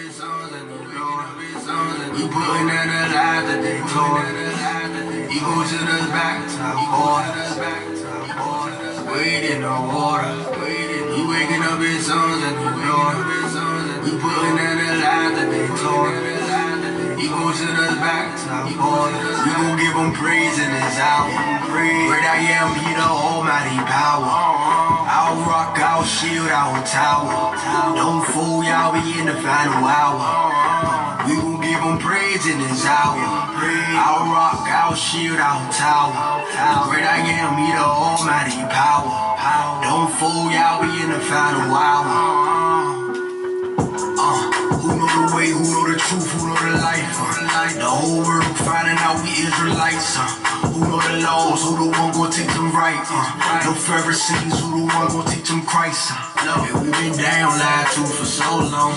We putting in the lives that they told. Equal to the back to the borders. Wade in the water. We waking up his sons and New York. We putting in the lives that they told. Equal to the back to the borders. We gon' give him praise in this hour. Great I am, he the almighty power. I'll rock, I'll shield, I'll tower. Don't fool, y'all be in the final hour. We gon' give him praise in this hour. I'll rock, I'll shield, I'll tower. Great I am, he the almighty power. Don't fool, y'all be in the final hour. Who know the way, who know the truth, who know the life? The whole world finding out we Israelites. Who know the laws, who the one gon' teach them right? No Pharisees, who the one gon' teach them Christ? And we been down, lied to for so long.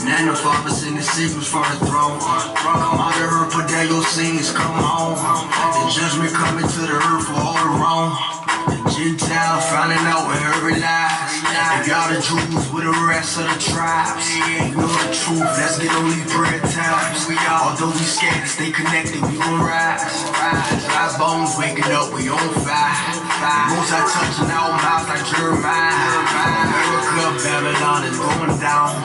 Now the Father send the signals from the throne. Come out the earth, put down your sins, come home. The judgment coming to the earth for all the wrong. The Gentiles finding out with every lie. They got the Jews with the rest of the tribes. You know the truth, let's get on these prayer times. Although we scared to stay connected, we gon' rise. Dry bones waking up, we on fire. Most I touching our mouths like Jeremiah. America, Babylon is going down.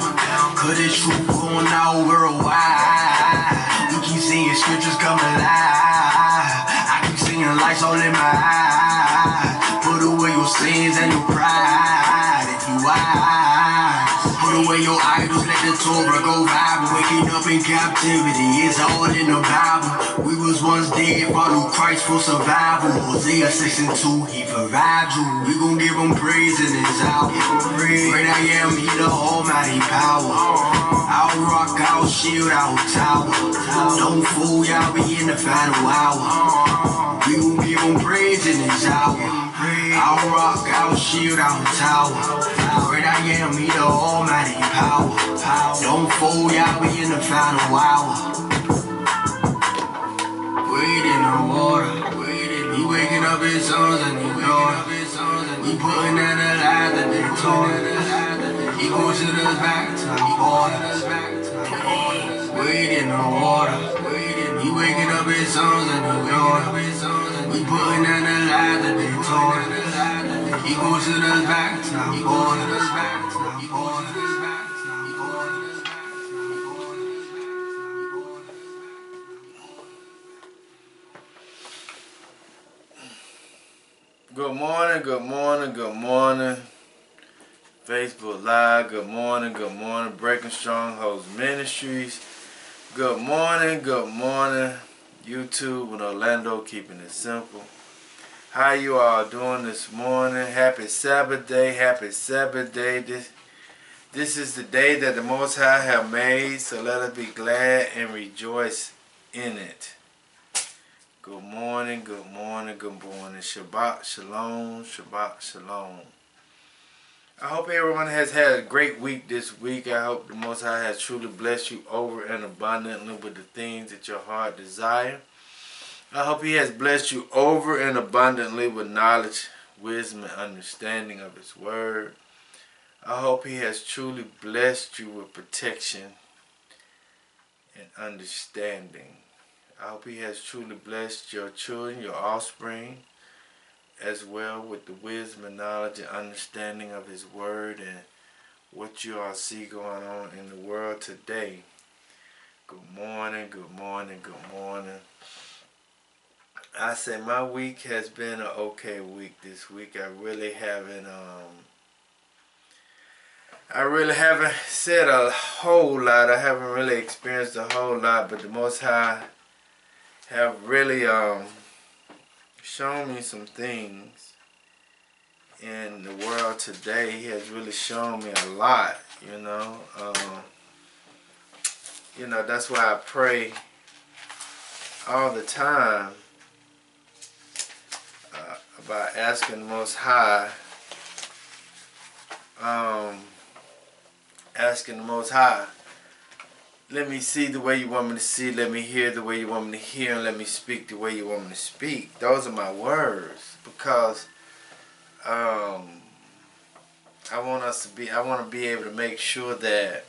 Cause this truth going out worldwide. We keep seeing scriptures come alive. I keep seeing lights all in my eyes. Put away your sins and your pride if you wise. Put away your idols, let the Torah go viral. Waking up in captivity, it's all in the Bible. We was once dead, follow Christ for survival. Hosea 6 and 2, he revived you. We gon' give him praise in his hour. Great I am, he the almighty power. I'll rock, I'll shield, I'll tower. Don't fool, y'all be in the final hour. We gon' give him praise in his hour. I'll rock, I'll shield, I'll tower. Great I am, he the almighty power. Don't fool, y'all be in the final hour. Wade in the water. He waking up his sons and New York. We putting in the lives that they told. He goes to the back to the borders. Wade in the water. He waking up his sons and New York. We putting in the lives that they told. He goes to the back to the borders. Good morning, good morning, good morning. Facebook Live, good morning, Breaking Strongholds Ministries. Good morning, YouTube in Orlando, keeping it simple. How you all doing this morning? Happy Sabbath day, This is the day that the Most High have made, so let us be glad and rejoice in it. Good morning. Shabbat shalom. I hope everyone has had a great week this week. I hope the Most High has truly blessed you over and abundantly with the things that your heart desire. I hope He has blessed you over and abundantly with knowledge, wisdom, and understanding of His Word. I hope He has truly blessed you with protection and understanding. I hope He has truly blessed your children, your offspring, as well with the wisdom and knowledge and understanding of His Word and what you all see going on in the world today. Good morning. I say my week has been an okay week this week. I really haven't said a whole lot. I haven't really experienced a whole lot, but the Most High have really shown me some things in the world today. He has really shown me a lot, that's why I pray all the time about asking the Most High, let me see the way you want me to see, let me hear the way you want me to hear, and let me speak the way you want me to speak. Those are my words, because I want to be able to make sure that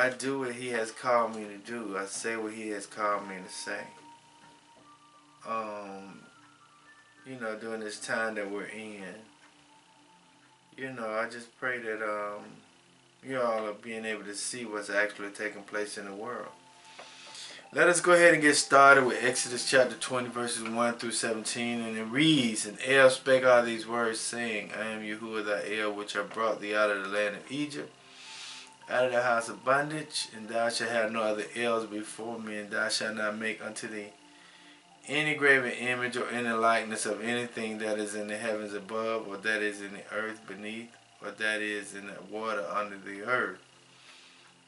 I do what he has called me to do. I say what he has called me to say. During this time that we're in, I just pray that you all are being able to see what's actually taking place in the world. Let us go ahead and get started with Exodus chapter 20, verses 1 through 17. And it reads, And El spake all these words, saying, I am Yahuwah thy El, which have brought thee out of the land of Egypt, out of the house of bondage, and thou shalt have no other Els before me, and thou shalt not make unto thee any graven image or any likeness of anything that is in the heavens above, or that is in the earth beneath, or that is in the water under the earth.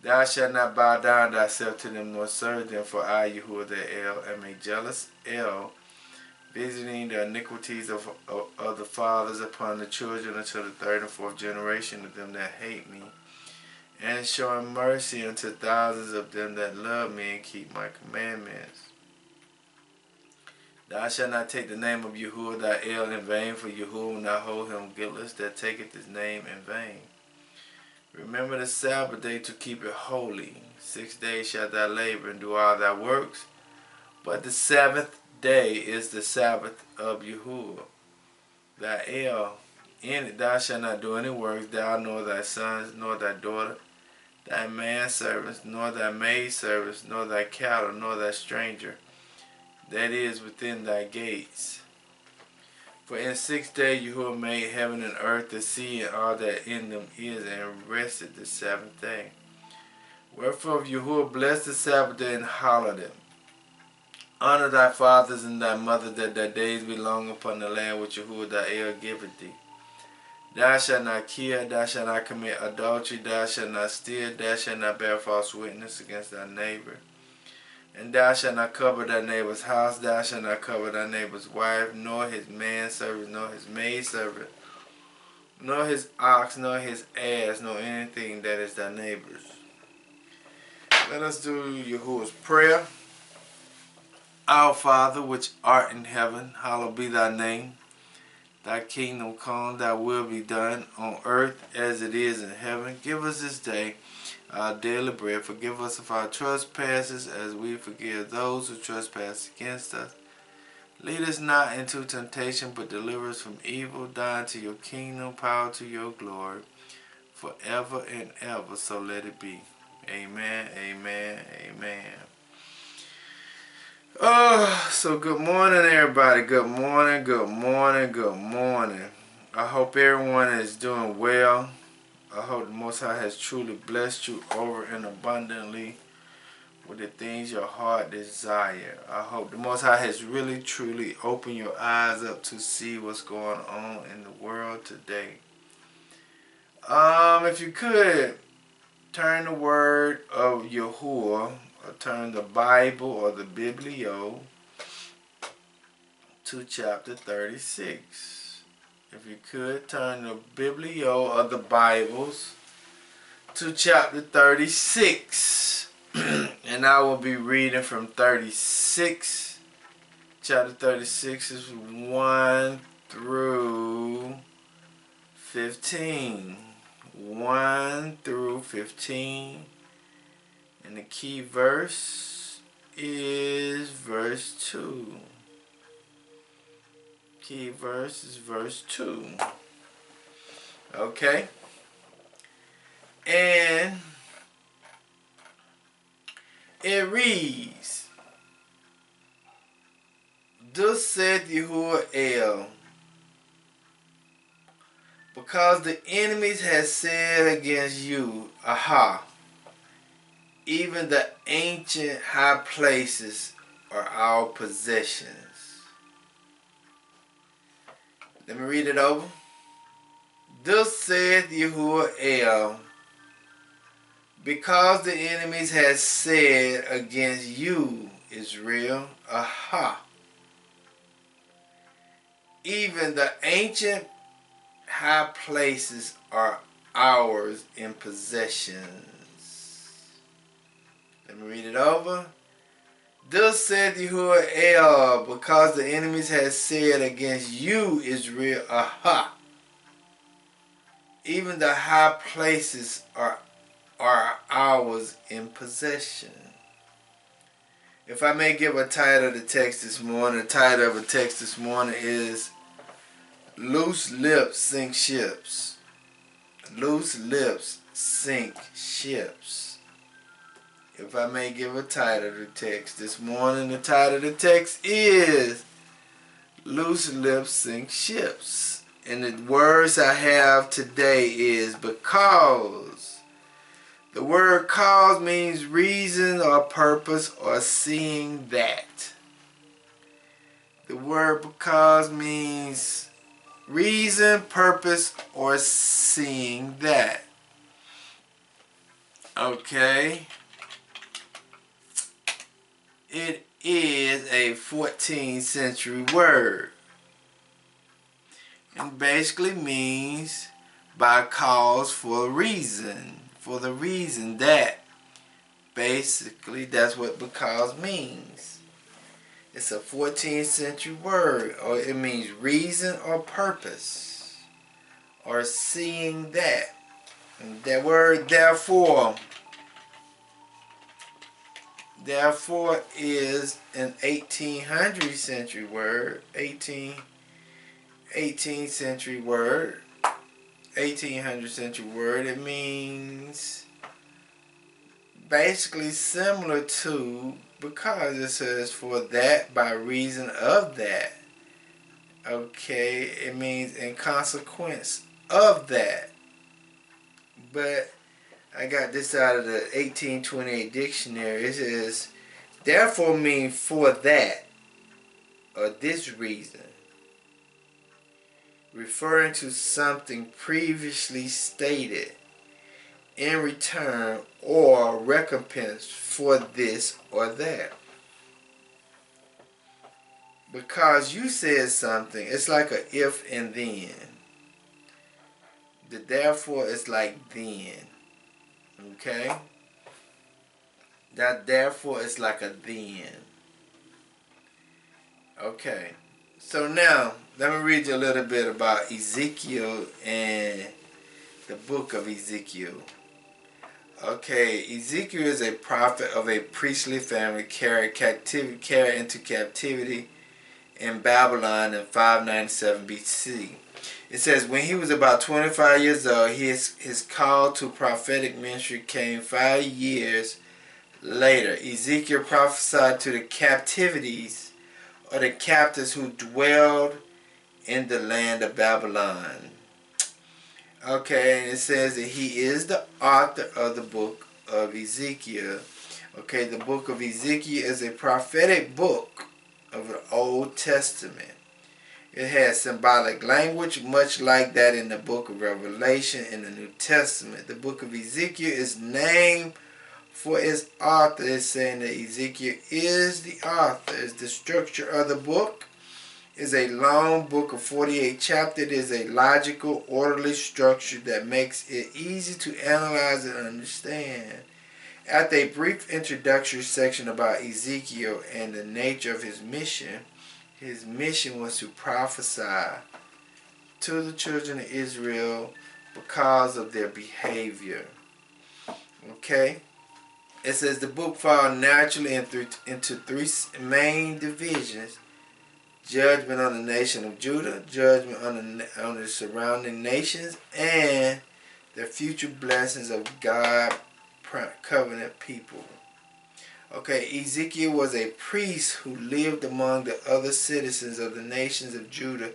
Thou shalt not bow down thyself to them, nor serve them, for I, Yahuwah the El, am a jealous El, visiting the iniquities of the fathers upon the children until the third and fourth generation of them that hate me, and showing mercy unto thousands of them that love me and keep my commandments. Thou shalt not take the name of Yahuwah thy El in vain, for Yahuwah will not hold him guiltless that taketh his name in vain. Remember the Sabbath day to keep it holy. 6 days shalt thou labor and do all thy works, but the seventh day is the Sabbath of Yahuwah thy El. In it thou shalt not do any works, thou nor thy sons, nor thy daughter, thy manservants, nor thy maidservants, nor thy cattle, nor thy stranger that is within thy gates. For in 6 days Yahuwah made heaven and earth, the sea, and all that in them is, and rested the seventh day. Wherefore Yahuwah blessed the Sabbath day and hallowed it. Honor thy fathers and thy mother, that thy days be long upon the land which Yahuwah thy El giveth thee. Thou shalt not kill, thou shalt not commit adultery, thou shalt not steal, thou shalt not bear false witness against thy neighbor. And thou shalt not cover thy neighbor's house, thou shalt not cover thy neighbor's wife, nor his manservant, nor his maidservant, nor his ox, nor his ass, nor anything that is thy neighbor's. Let us do Yahuwah's prayer. Our Father, which art in heaven, hallowed be thy name. Thy kingdom come, thy will be done, on earth as it is in heaven. Give us this day our daily bread. Forgive us of our trespasses, as we forgive those who trespass against us. Lead us not into temptation, but deliver us from evil. Thine to your kingdom, power to your glory, forever and ever. So let it be. Amen, amen, amen. So good morning, everybody. Good morning, good morning, good morning. I hope everyone is doing well. I hope the Most High has truly blessed you over and abundantly with the things your heart desire. I hope the Most High has really, truly opened your eyes up to see what's going on in the world today. If you could, turn the word of Yahuwah, or turn the Bible or the Biblio to chapter 36. If you could, turn the Biblio of the Bibles to chapter 36. And I will be reading from 36. Chapter 36 is 1 through 15. 1 through 15. And the key verse is verse 2. Key verse is verse 2. Okay? And it reads, Thus saith Yahuwah El, because the enemies have said against you, Aha, even the ancient high places are our possessions. Let me read it over. Thus saith Yahuwah El, because the enemies have said against you, Israel, Aha, even the ancient high places are ours in possessions. Let me read it over. Thus saith Yahuwah El, because the enemies have said against you, Israel, Aha, even the high places are are ours in possession. If I may give a title of the text this morning, the title of the text this morning is Loose Lips Sink Ships. Loose lips sink ships. If I may give a title of the text this morning, the title of the text is Loose Lips Sink Ships. And the words I have today is because. The word cause means reason or purpose or seeing that. The word because means reason, purpose, or seeing that. Okay. It is a 14th century word. It basically means by cause for a reason. For the reason that. Basically, that's what because means. It's a 14th century word, or it means reason or purpose, or seeing that. And that word therefore is an 1800 century word, 18th century word, 1800 century word. It means basically similar to because. It says for that, by reason of that. Okay, it means in consequence of that. But I got this out of the 1828 dictionary. It says therefore means for that or this reason, referring to something previously stated in return or recompense for this or that. Because you said something, it's like a if and then. The therefore is like then. Okay? That therefore is like a then. Okay. So now, let me read you a little bit about Ezekiel and the book of Ezekiel. Okay, Ezekiel is a prophet of a priestly family carried into captivity in Babylon in 597 BC. It says, when he was about 25 years old, his call to prophetic ministry came 5 years later. Ezekiel prophesied to the captivities or the captives who dwelled in the land of Babylon. Okay, and it says that he is the author of the book of Ezekiel. Okay, the book of Ezekiel is a prophetic book of the Old Testament. It has symbolic language, much like that in the book of Revelation in the New Testament. The book of Ezekiel is named for its author. It's saying that Ezekiel is the author. The structure of the book is a long book of 48 chapters. It is a logical, orderly structure that makes it easy to analyze and understand. After a brief introductory section about Ezekiel and the nature of his mission was to prophesy to the children of Israel because of their behavior. Okay? It says the book falls naturally into three main divisions: judgment on the nation of Judah, judgment on the surrounding nations, and the future blessings of God's covenant people. Okay, Ezekiel was a priest who lived among the other citizens of the nations of Judah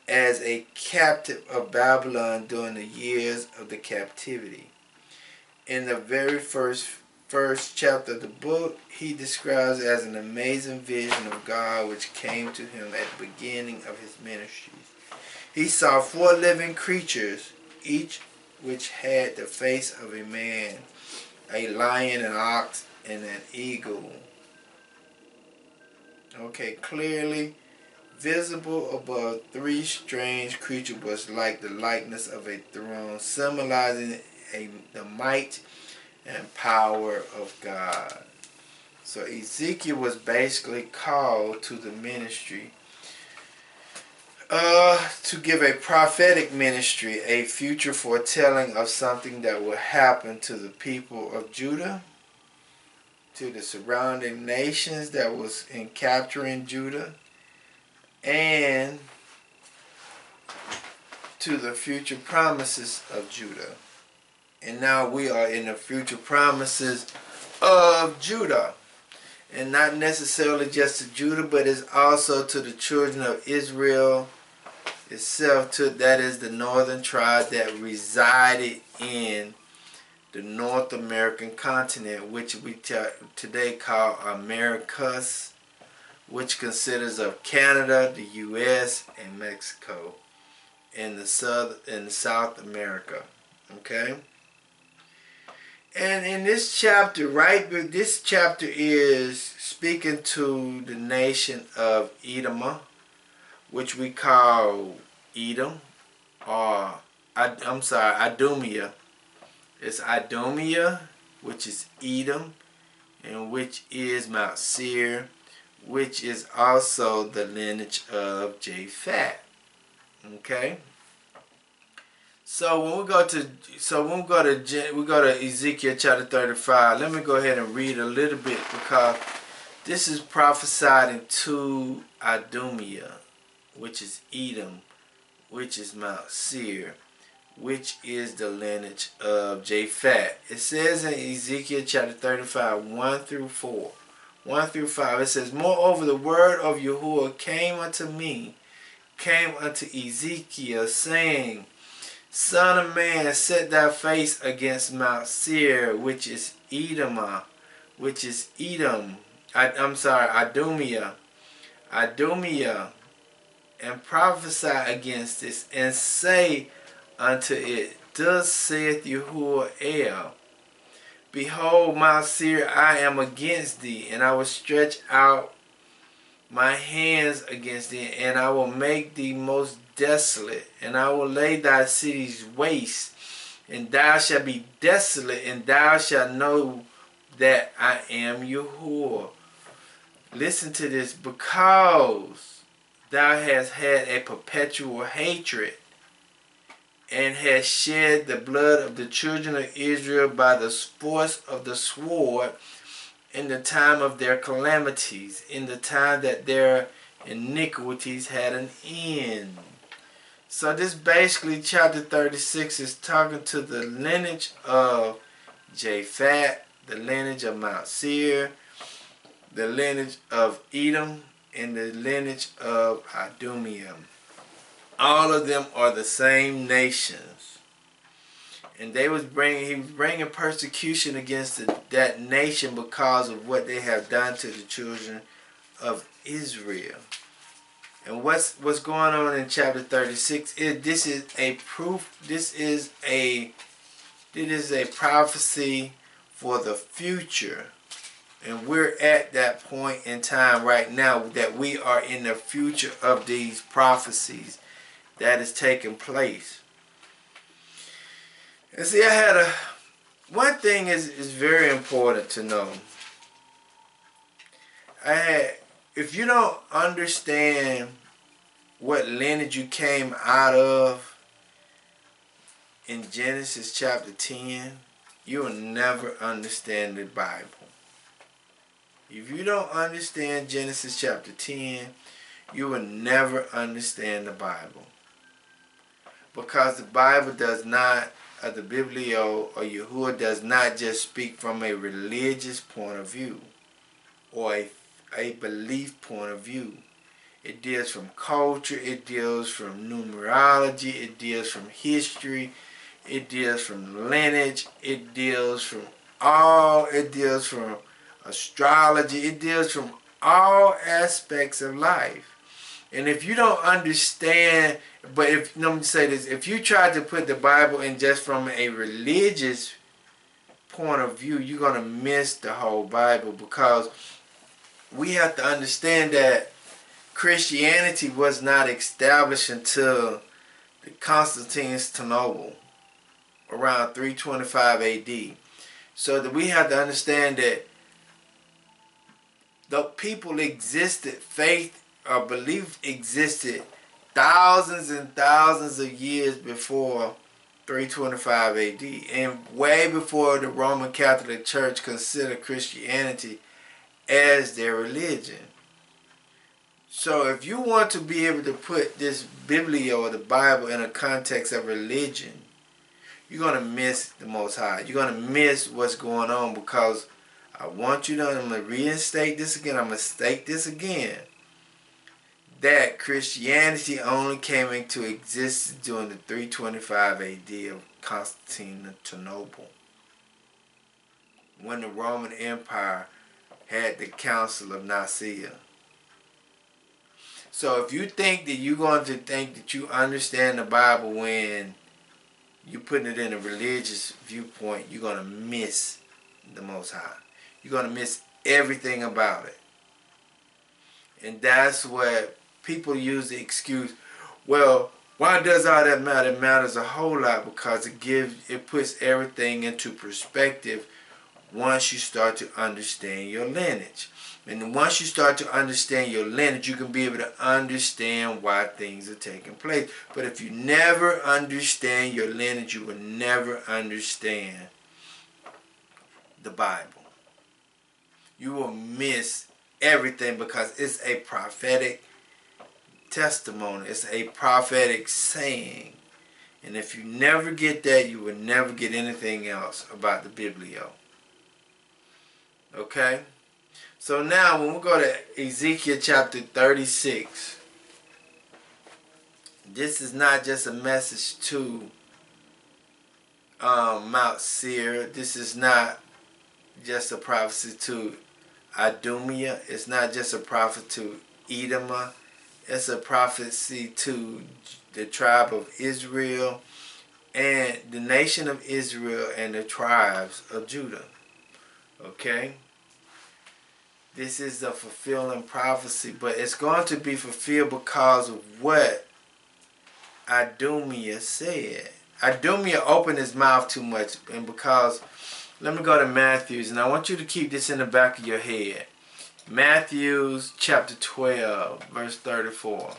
as a captive of Babylon during the years of the captivity. In the very first chapter of the book, he describes as an amazing vision of God which came to him at the beginning of his ministry. He saw 4 living creatures, each which had the face of a man, a lion, an ox, and an eagle. Okay, clearly visible above 3 strange creatures was like the likeness of a throne, symbolizing the might and power of God. So Ezekiel was basically called to the ministry to give a prophetic ministry, a future foretelling of something that will happen to the people of Judah, to the surrounding nations that was in capturing Judah, and to the future promises of Judah. And now we are in the future promises of Judah. And not necessarily just to Judah, but it's also to the children of Israel itself, that is the northern tribe that resided in the North American continent, which we today call Americas, which considers of Canada, the U.S., and Mexico, in the South America. Okay. And in this chapter, this chapter is speaking to the nation of Edom, which we call Edom, or Idumea. It's Idumea, which is Edom, and which is Mount Seir, which is also the lineage of Japhet. Okay. So when we go to Ezekiel chapter 35. Let me go ahead and read a little bit, because this is prophesied to Idumea, which is Edom, which is Mount Seir, which is the lineage of Japhet. It says in Ezekiel chapter 35, 1 through 4. 1 through 5, it says, Moreover, the word of Yahuwah came unto Ezekiel, saying, Son of man, set thy face against Mount Seir, which is Idumea, Idumea, and prophesy against this, and say unto it, Thus saith Yahuwah, Behold, Mount Seir, I am against thee, and I will stretch out my hands against thee, and I will make thee most desolate, and I will lay thy cities waste, and thou shalt be desolate, and thou shalt know that I am Yahuwah. Listen to this. Because thou hast had a perpetual hatred, and hast shed the blood of the children of Israel by the force of the sword, in the time of their calamities, in the time that their iniquities had an end. So this basically, chapter 36 is talking to the lineage of Japhet, the lineage of Mount Seir, the lineage of Edom, and the lineage of Idumea. All of them are the same nations. And he was bringing persecution against that nation because of what they have done to the children of Israel. And what's going on in chapter 36 is this is a proof. This is a prophecy for the future. And we're at that point in time right now that we are in the future of these prophecies that is taking place. And see, one thing is very important to know. If you don't understand what lineage you came out of in Genesis chapter 10, you will never understand the Bible. If you don't understand Genesis chapter 10, you will never understand the Bible. Because the Bible does not, the Biblio or Yahuwah does not just speak from a religious point of view or a belief point of view. It deals from culture, it deals from numerology, it deals from history, it deals from lineage, it deals from astrology, it deals from all aspects of life. And if you don't understand, let me say this, if you try to put the Bible in just from a religious point of view, you're going to miss the whole Bible, because we have to understand that Christianity was not established until the Constantinople around 325 AD. So that we have to understand that the people existed, faith or belief existed thousands and thousands of years before 325 AD, and way before the Roman Catholic Church considered Christianity as their religion. So if you want to be able to put this Biblio, or the Bible, in a context of religion, you're going to miss the Most High. You're going to miss what's going on, because I want you to, I'm going to reinstate this again, I'm going to state this again, that Christianity only came into existence during the 325 AD of Constantinople, when the Roman Empire had the Council of Nicaea. So if you think that you're going to think that you understand the Bible when you're putting it in a religious viewpoint, you're going to miss the Most High. You're going to miss everything about it. And that's what people use the excuse, well, why does all that matter? It matters a whole lot, because it puts everything into perspective once you start to understand your lineage. And once you start to understand your lineage, you can be able to understand why things are taking place. But if you never understand your lineage, you will never understand the Bible. You will miss everything, because it's a prophetic testimony. It's a prophetic saying. And if you never get that, you will never get anything else about the Biblio. Okay? So now when we go to Ezekiel chapter 36, this is not just a message to Mount Seir. This is not just a prophecy to Idumea. It's not just a prophecy to Edomah. It's a prophecy to the tribe of Israel and the nation of Israel and the tribes of Judah. Okay? This is a fulfilling prophecy, but it's going to be fulfilled because of what Idumea said. Idumea opened his mouth too much, and because, let me go to Matthew's, and I want you to keep this in the back of your head. Matthew's chapter 12, verse 34.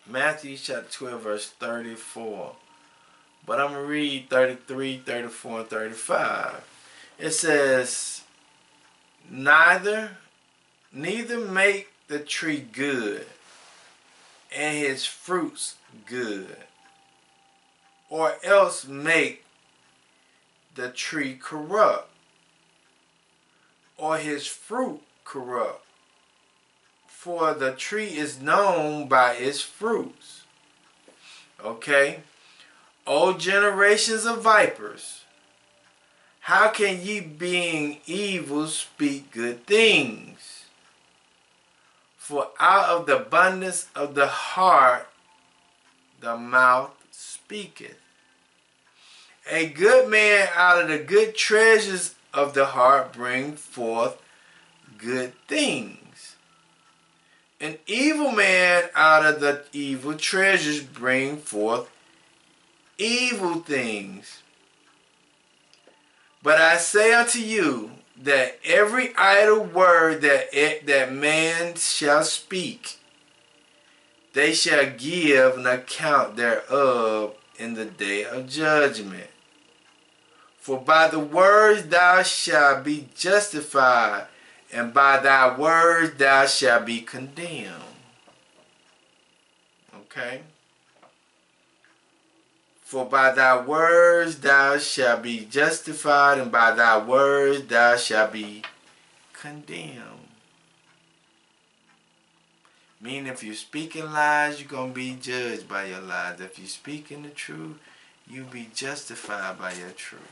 Matthew chapter 12, verse 34. But I'm going to read 33, 34, and 35. It says, neither make the tree good and his fruits good, or else make the tree corrupt, or his fruit corrupt. For the tree is known by its fruits. Okay? O generations of vipers, how can ye, being evil, speak good things? For out of the abundance of the heart the mouth speaketh. A good man out of the good treasures of the heart bring forth good things. An evil man out of the evil treasures bring forth evil things. But I say unto you that every idle word that man shall speak, they shall give an account thereof in the day of judgment. For by the words thou shalt be justified, and by thy words thou shalt be condemned. Okay? For by thy words thou shalt be justified, and by thy words thou shalt be condemned. Meaning, if you're speaking lies, you're going to be judged by your lies. If you're speaking the truth, you'll be justified by your truth.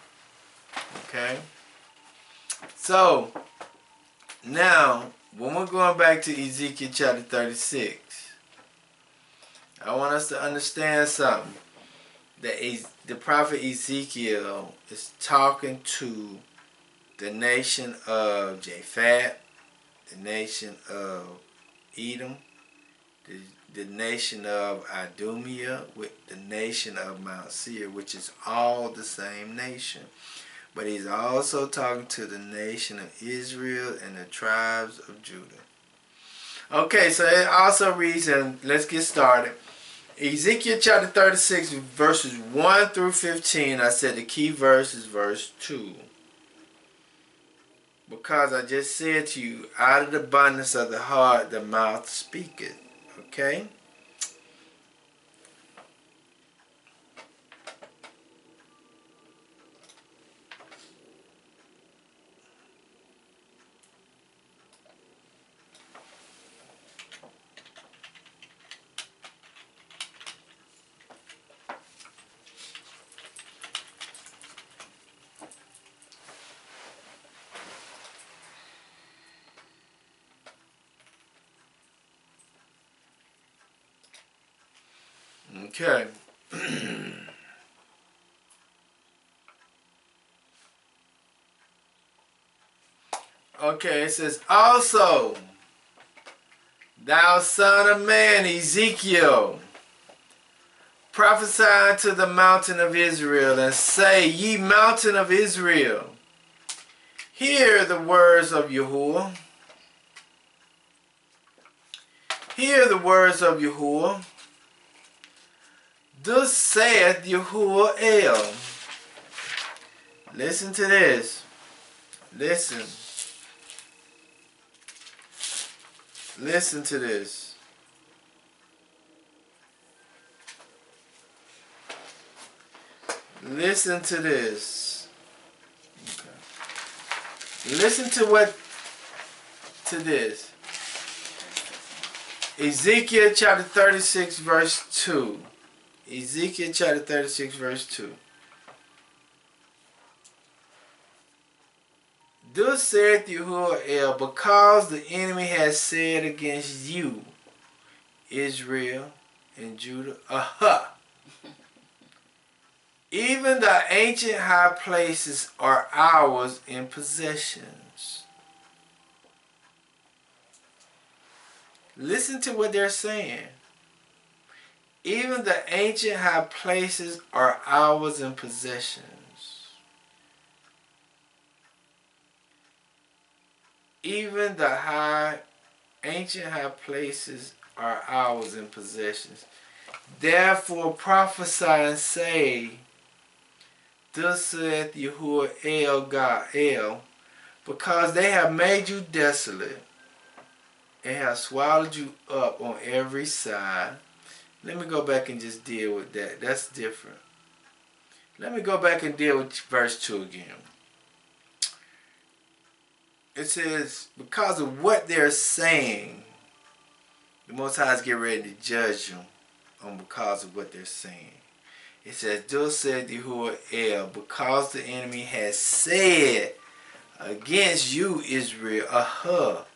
Okay? So, now, when we're going back to Ezekiel chapter 36, I want us to understand something. The prophet Ezekiel is talking to the nation of Japhet, the nation of Edom, the nation of Idumea, with the nation of Mount Seir, which is all the same nation. But he's also talking to the nation of Israel and the tribes of Judah. Okay, so it also reads, and let's get started. Ezekiel chapter 36, verses 1 through 15. I said the key verse is verse 2. Because I just said to you, out of the abundance of the heart, the mouth speaketh. Okay? Okay. Okay, it says, also, thou son of man, Ezekiel, prophesy to the mountain of Israel, and say, ye mountain of Israel, hear the words of Yahuwah. Hear the words of Yahuwah. Thus saith Yahuwah El. Listen to this. Listen. Listen to this. Listen to this. Okay. Listen to this. Ezekiel chapter 36 verse 2. Ezekiel chapter 36 verse 2. Thus saith Yahuwah El, because the enemy has said against you, Israel and Judah, aha! Even the ancient high places are ours in possessions. Listen to what they're saying. Even the ancient high places are ours in possessions. Even the ancient high places are ours in possessions. Therefore prophesy and say, thus saith Yahuwah El God El, because they have made you desolate and have swallowed you up on every side. Let me go back and just deal with that. That's different. Let me go back and deal with verse 2 again. It says, because of what they're saying, the Most High is getting ready to judge them on because of what they're saying. It says, thus said Yahuwah El, because the enemy has said against you, Israel, aha,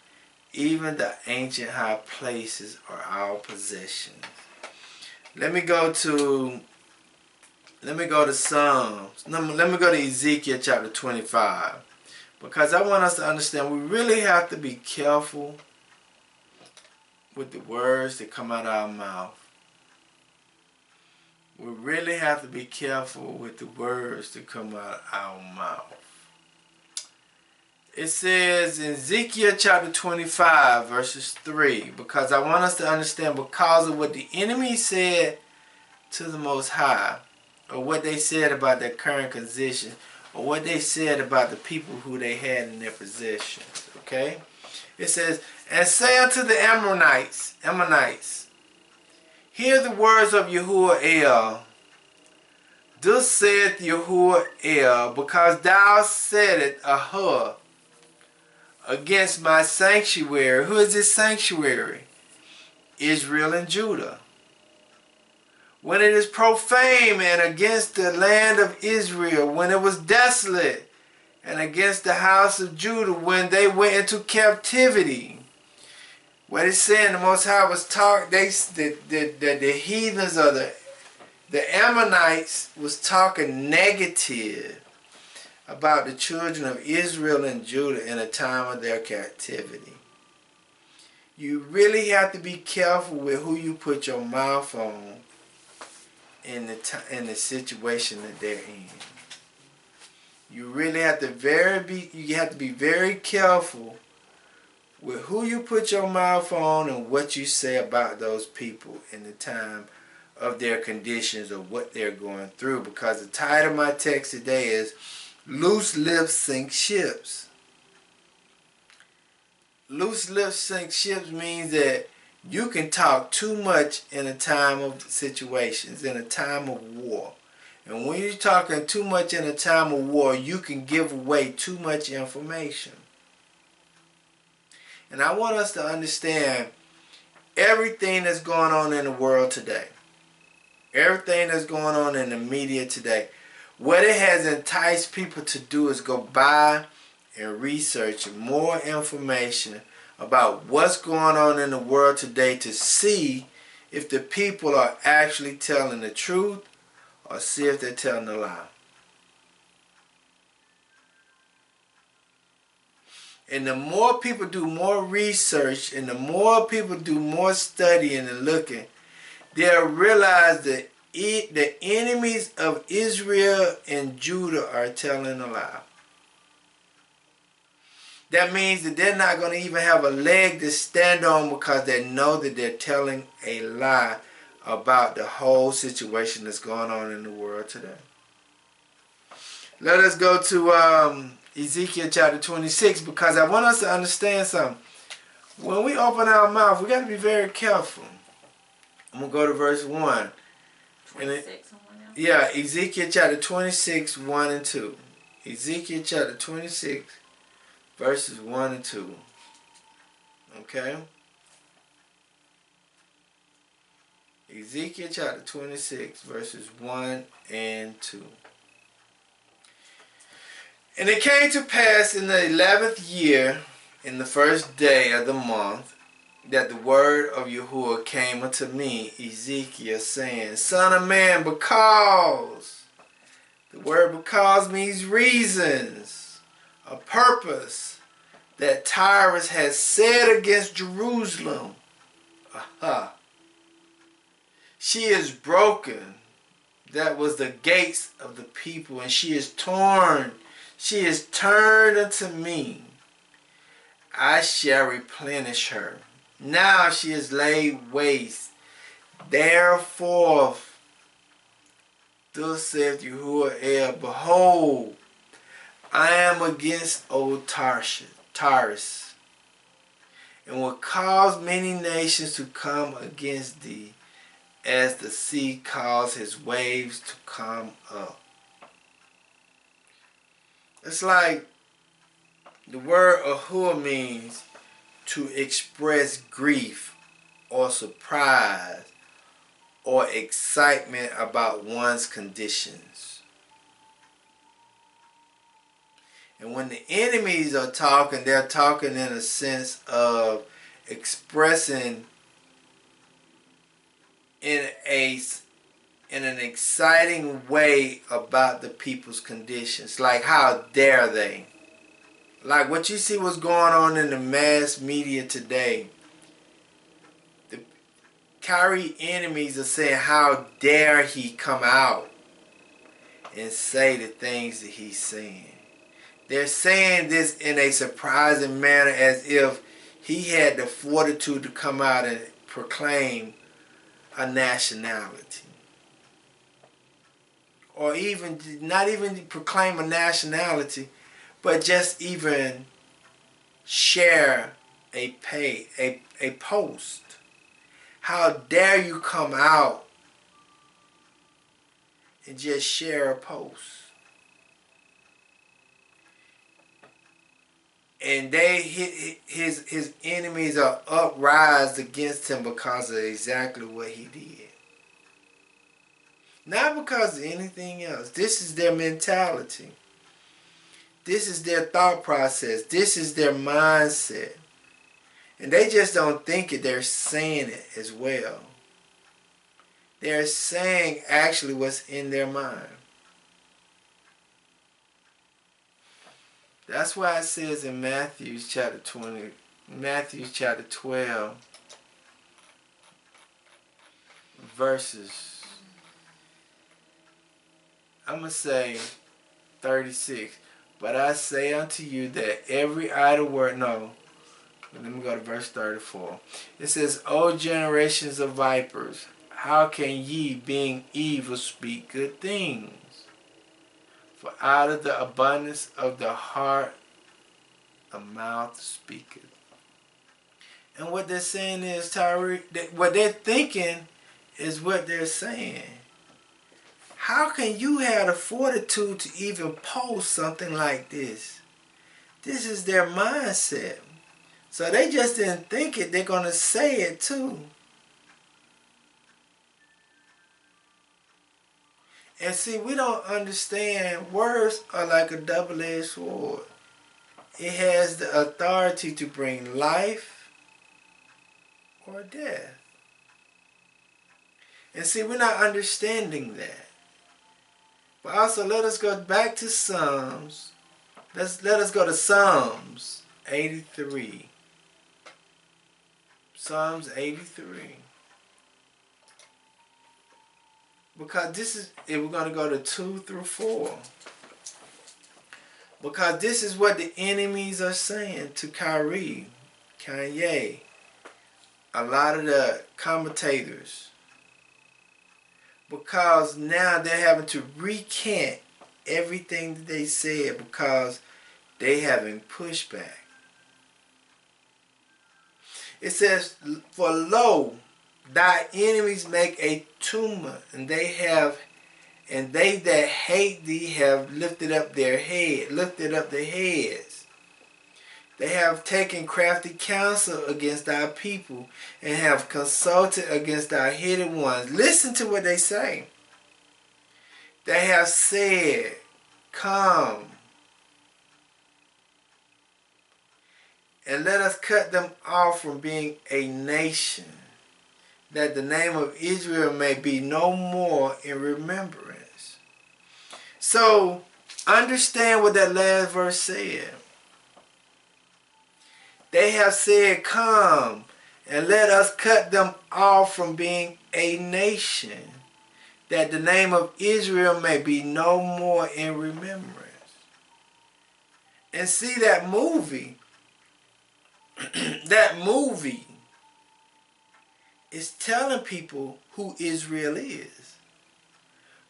even the ancient high places are our possessions. Let me go to Psalms. Let me go to Ezekiel chapter 25. Because I want us to understand we really have to be careful with the words that come out of our mouth. We really have to be careful with the words that come out of our mouth. It says in Ezekiel chapter 25 verses 3, because I want us to understand because of what the enemy said to the Most High, or what they said about their current condition, or what they said about the people who they had in their possession. Okay? It says, and say unto the Ammonites, hear the words of Yahuwah El. Thus saith Yahuwah El, because thou saidst, aha, against my sanctuary. Who is this sanctuary? Israel and Judah. When it is profane, and against the land of Israel, when it was desolate, and against the house of Judah, when they went into captivity. What it's saying, the Most High was talking, the heathens or the Ammonites was talking negative about the children of Israel and Judah in the time of their captivity. You really have to be careful with who you put your mouth on in the situation that they're in. You really have to be very careful with who you put your mouth on and what you say about those people in the time of their conditions or what they're going through. Because the title of my text today is Loose Lips Sink Ships. Loose lips sink ships means that you can talk too much in a time of situations, in a time of war. And when you're talking too much in a time of war, you can give away too much information. And I want us to understand everything that's going on in the world today. Everything that's going on in the media today. What it has enticed people to do is go buy and research more information about what's going on in the world today to see if the people are actually telling the truth or see if they're telling a lie. And the more people do more research and the more people do more studying and looking, they'll realize that the enemies of Israel and Judah are telling a lie. That means that they're not going to even have a leg to stand on because they know that they're telling a lie about the whole situation that's going on in the world today. Let us go to Ezekiel chapter 26 because I want us to understand something. When we open our mouth, we got to be very careful. I'm going to go to verse 1. 26 yeah, Ezekiel chapter 26, 1 and 2. Ezekiel chapter 26, verses 1 and 2. Okay? Ezekiel chapter 26, verses 1 and 2. And it came to pass in the 11th year, in the first day of the month, that the word of Yahuwah came unto me, Ezekiel, saying, Son of man, because, the word because means reasons, a purpose, that Tyrus has said against Jerusalem, aha, she is broken, that was the gates of the people, and she is torn, she is turned unto me, I shall replenish her. Now she is laid waste. Therefore, thus saith Yahuwah, behold, I am against old Tarshish, and will cause many nations to come against thee, as the sea causes his waves to come up. It's like the word Yahuwah means to express grief or surprise or excitement about one's conditions. And when the enemies are talking, they're talking in a sense of expressing in an exciting way about the people's conditions. Like, how dare they? Like what you see what's going on in the mass media today. The Kyrie enemies are saying, how dare he come out and say the things that he's saying. They're saying this in a surprising manner as if he had the fortitude to come out and proclaim a nationality. Or even, not even proclaim a nationality, but just even share a post. How dare you come out and just share a post? And his enemies are uprised against him because of exactly what he did. Not because of anything else. This is their mentality. This is their thought process. This is their mindset. And they just don't think it, they're saying it as well. They're saying actually what's in their mind. That's why it says in Matthew chapter 12, verses, I'm going to say 36. But I say unto you that every idle word, Let me go to verse 34. It says, O generations of vipers, how can ye, being evil, speak good things? For out of the abundance of the heart, the mouth speaketh. And what they're saying is, Tyree, what they're thinking is what they're saying. How can you have the fortitude to even post something like this? This is their mindset. So they just didn't think it, they're going to say it too. And see, we don't understand, words are like a double-edged sword. It has the authority to bring life or death. And see, we're not understanding that. But also, let us go back to Psalms. Let us go to Psalms 83. Psalms 83. Because this is, if we're going to go to 2 through 4. Because this is what the enemies are saying to Kyrie, Kanye, a lot of the commentators. Because now they're having to recant everything that they said because they having pushback. It says, for lo, thy enemies make a tumult, and they that hate thee have lifted up their heads. They have taken crafty counsel against thy people, and have consulted against thy hidden ones. Listen to what they say. They have said, come, and let us cut them off from being a nation, that the name of Israel may be no more in remembrance. So, understand what that last verse said. They have said, come, and let us cut them off from being a nation, that the name of Israel may be no more in remembrance. And see that movie, that movie is telling people who Israel is.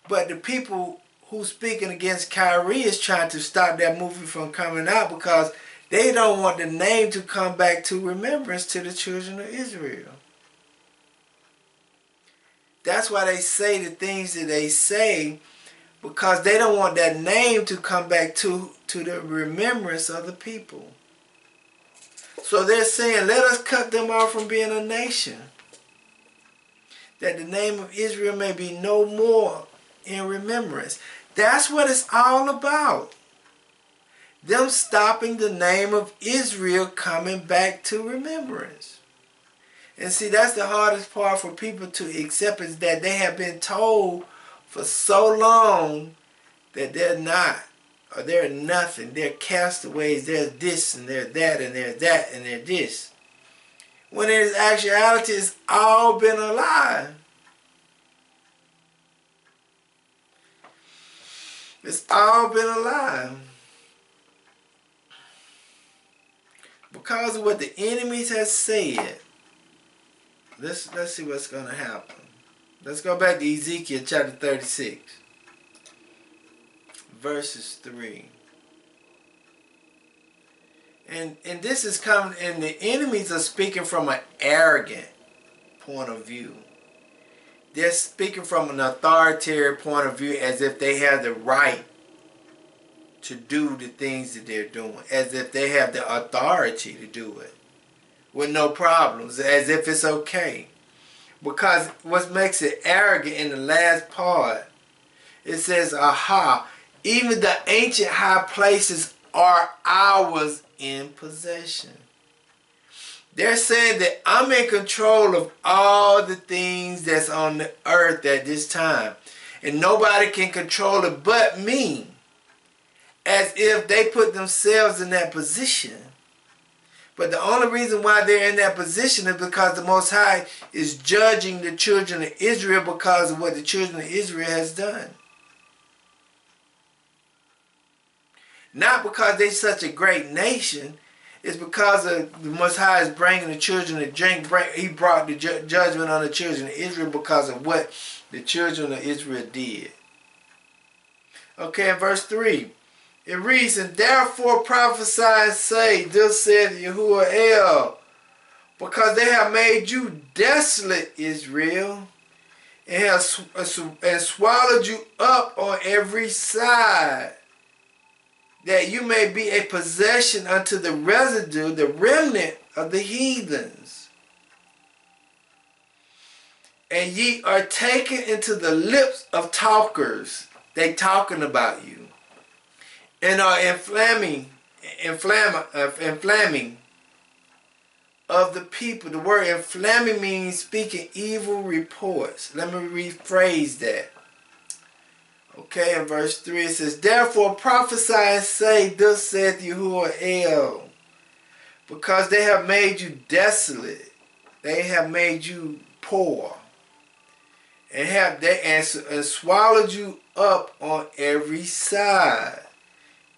But the people who speaking against Kyrie is trying to stop that movie from coming out because they don't want the name to come back to remembrance to the children of Israel. That's why they say the things that they say, because they don't want that name to come back to the remembrance of the people. So they're saying, let us cut them off from being a nation, that the name of Israel may be no more in remembrance. That's what it's all about. Them stopping the name of Israel coming back to remembrance. And see, that's the hardest part for people to accept, is that they have been told for so long that they're not, or they're nothing. They're castaways. They're this and they're that and they're that and they're this. When in actuality, it's all been a lie. It's all been a lie. Because of what the enemies have said, let's see what's going to happen. Let's go back to Ezekiel chapter 36, verses 3. And this is coming, and the enemies are speaking from an arrogant point of view. They're speaking from an authoritarian point of view, as if they have the right to do the things that they're doing, as if they have the authority to do it with no problems, as if it's okay. Because what makes it arrogant in the last part, it says, aha, even the ancient high places are ours in possession. They're saying that I'm in control of all the things that's on the earth at this time, and nobody can control it but me. As if they put themselves in that position. But the only reason why they're in that position is because the Most High is judging the children of Israel because of what the children of Israel has done. Not because they're such a great nation. It's because of the Most High is bringing the children of drink. He brought the judgment on the children of Israel because of what the children of Israel did. Okay, in verse 3, it reads, and therefore prophesy and say, thus saith Yahuwah, because they have made you desolate, Israel, and have swallowed you up on every side, that you may be a possession unto the residue, the remnant of the heathens. And ye are taken into the lips of talkers. They talking about you. And are inflaming of the people. The word inflaming means speaking evil reports. Let me rephrase that. Okay, in verse 3 it says, therefore prophesy and say, thus saith Yahuwah, because they have made you desolate, they have made you poor, and swallowed you up on every side.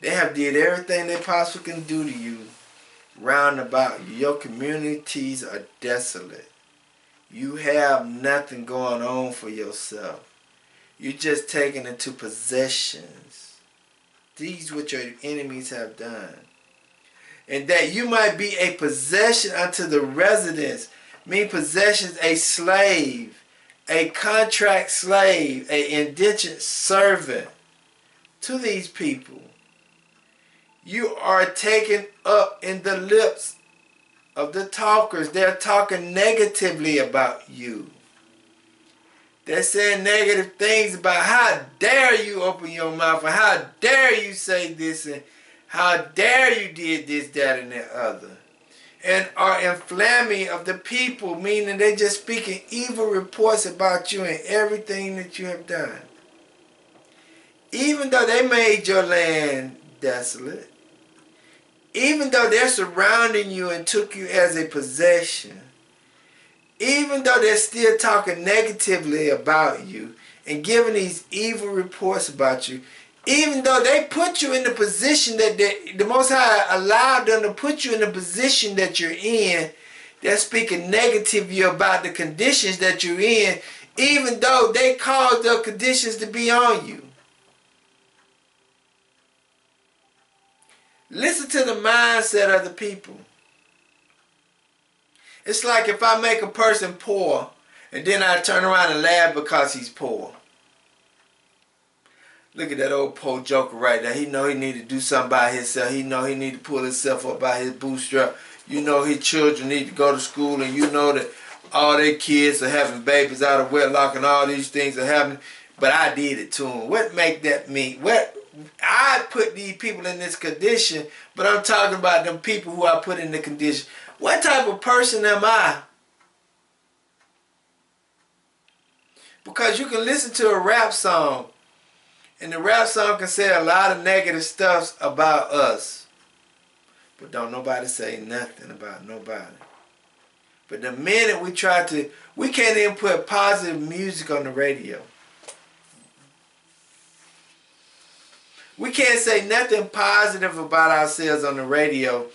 They have did everything they possibly can do to you round about you. Your communities are desolate. You have nothing going on for yourself. You're just taken into possessions. These what your enemies have done. And that you might be a possession unto the residents. Mean possessions, a slave, a contract slave, an indentured servant to these people. You are taken up in the lips of the talkers. They're talking negatively about you. They're saying negative things about how dare you open your mouth, and how dare you say this, and how dare you did this, that, and the other. And are inflaming of the people, meaning they're just speaking evil reports about you and everything that you have done. Even though they made your land desolate, even though they're surrounding you and took you as a possession, even though they're still talking negatively about you and giving these evil reports about you, even though they put you in the position that the Most High allowed them to put you in the position that you're in, they're speaking negatively about the conditions that you're in, even though they caused the conditions to be on you. Listen to the mindset of the people. It's like if I make a person poor and then I turn around and laugh because he's poor. Look at that old poor joker right there. He know he need to do something by himself. He know he need to pull himself up by his bootstrap. You know his children need to go to school, and you know that all their kids are having babies out of wedlock and all these things are happening. But I did it to him. What make that mean? What? I put these people in this condition, but I'm talking about them people who I put in the condition. What type of person am I? Because you can listen to a rap song, and the rap song can say a lot of negative stuff about us, but don't nobody say nothing about nobody. But the minute we can't even put positive music on the radio. We can't say nothing positive about ourselves on the radio,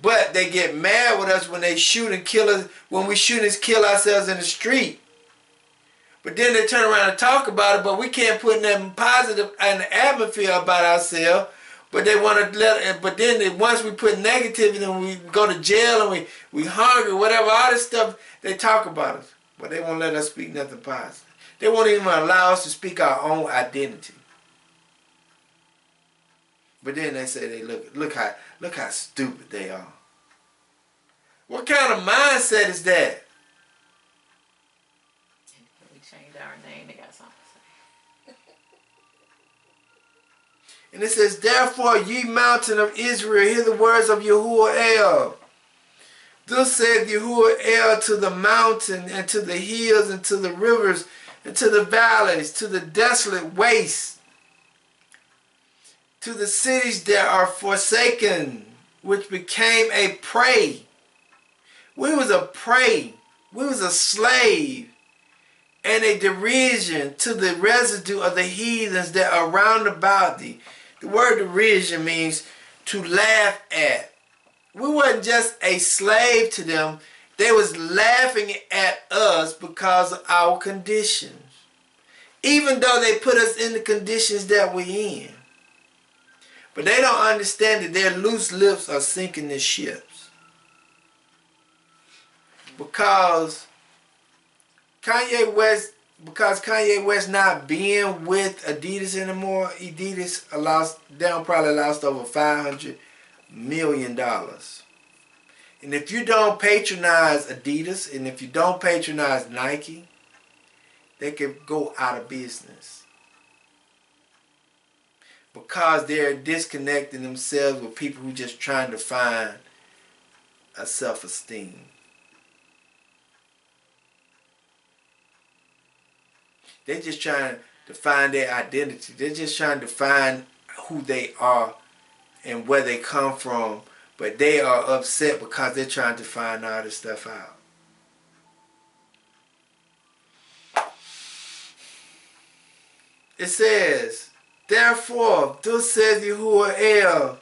but they get mad with us when they shoot and kill us, when we shoot and kill ourselves in the street. But then they turn around and talk about it, but we can't put nothing positive in the atmosphere about ourselves. But they want to but then once we put negativity and we go to jail and we hungry, whatever, all this stuff, they talk about us. But they won't let us speak nothing positive. They won't even allow us to speak our own identity. But then they say they look how stupid they are. What kind of mindset is that? We changed our name, they got something to say. And it says, therefore, ye mountain of Israel, hear the words of Yahuwah. Thus said Yahuwah to the mountain, and to the hills, and to the rivers, and to the valleys, to the desolate wastes, to the cities that are forsaken, which became a prey. We was a prey. We was a slave and a derision to the residue of the heathens that are round about thee. The word derision means to laugh at, we wasn't just a slave to them. They was laughing at us because of our conditions. Even though they put us in the conditions that we're in. But they don't understand that their loose lips are sinking the ships. Because Kanye West not being with Adidas anymore, Adidas probably lost over $500 million. And if you don't patronize Adidas and if you don't patronize Nike, they could go out of business. Because they're disconnecting themselves with people who just trying to find a self-esteem. They're just trying to find their identity. They're just trying to find who they are and where they come from. But they are upset because they're trying to find all this stuff out. It says, therefore, thus says Yahuwah,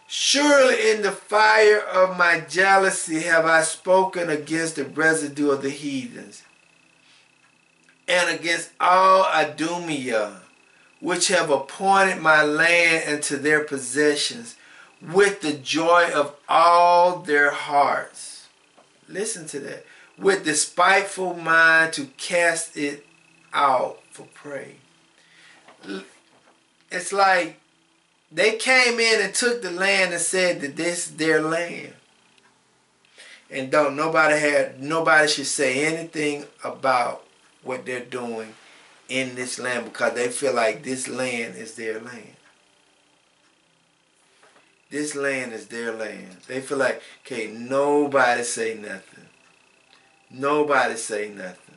surely in the fire of my jealousy have I spoken against the residue of the heathens, and against all Adumia, which have appointed my land into their possessions, with the joy of all their hearts. Listen to that. With the spiteful mind to cast it out for prey. It's like they came in and took the land and said that this is their land. And nobody should say anything about what they're doing in this land because they feel like this land is their land. This land is their land. They feel like, okay, nobody say nothing. Nobody say nothing.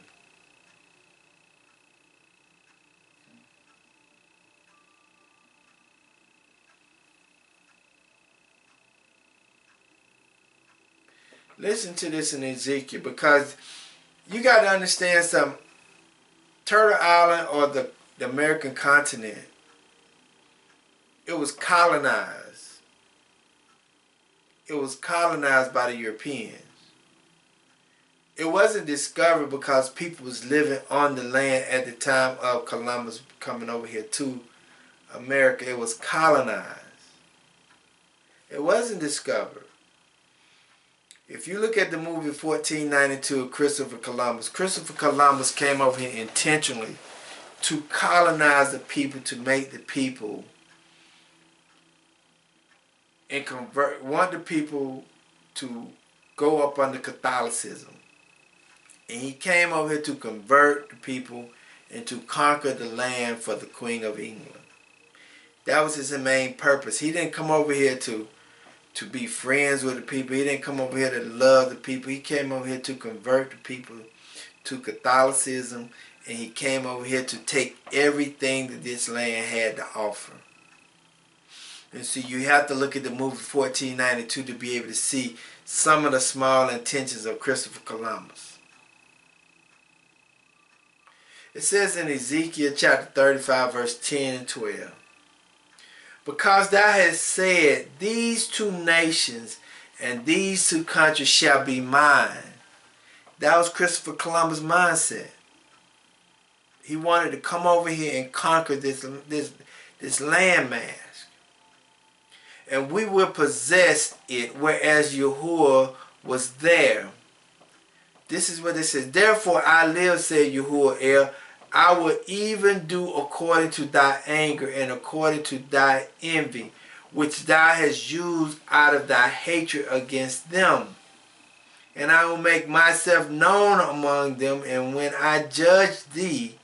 Listen to this in Ezekiel, because you got to understand something. Turtle Island, or the American continent, it was colonized. It was colonized by the Europeans. It wasn't discovered because people was living on the land at the time of Columbus coming over here to America. It was colonized. It wasn't discovered. If you look at the movie 1492 of Christopher Columbus came over here intentionally to colonize the people, to make the people and want the people to go up under Catholicism. And he came over here to convert the people and to conquer the land for the Queen of England. That was his main purpose. He didn't come over here to be friends with the people. He didn't come over here to love the people. He came over here to convert the people to Catholicism, and he came over here to take everything that this land had to offer. And so you have to look at the movie 1492 to be able to see some of the small intentions of Christopher Columbus. It says in Ezekiel chapter 35 verse 10 and 12, because thou hast said, these two nations and these two countries shall be mine. That was Christopher Columbus' mindset. He wanted to come over here and conquer this landmass. And we will possess it, whereas Yahuwah was there. This is what it says. Therefore I live, said Yahuwah, I will even do according to thy anger and according to thy envy, which thou hast used out of thy hatred against them. And I will make myself known among them, and when I judge thee,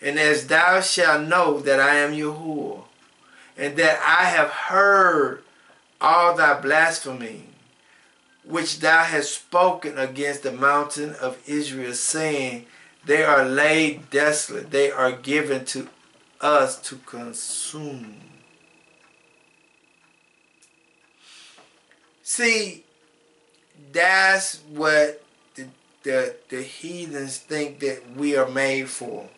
and as thou shalt know that I am Yahuwah, and that I have heard all thy blasphemy, which thou hast spoken against the mountain of Israel, saying, they are laid desolate, they are given to us to consume. See, that's what the heathens think that we are made for.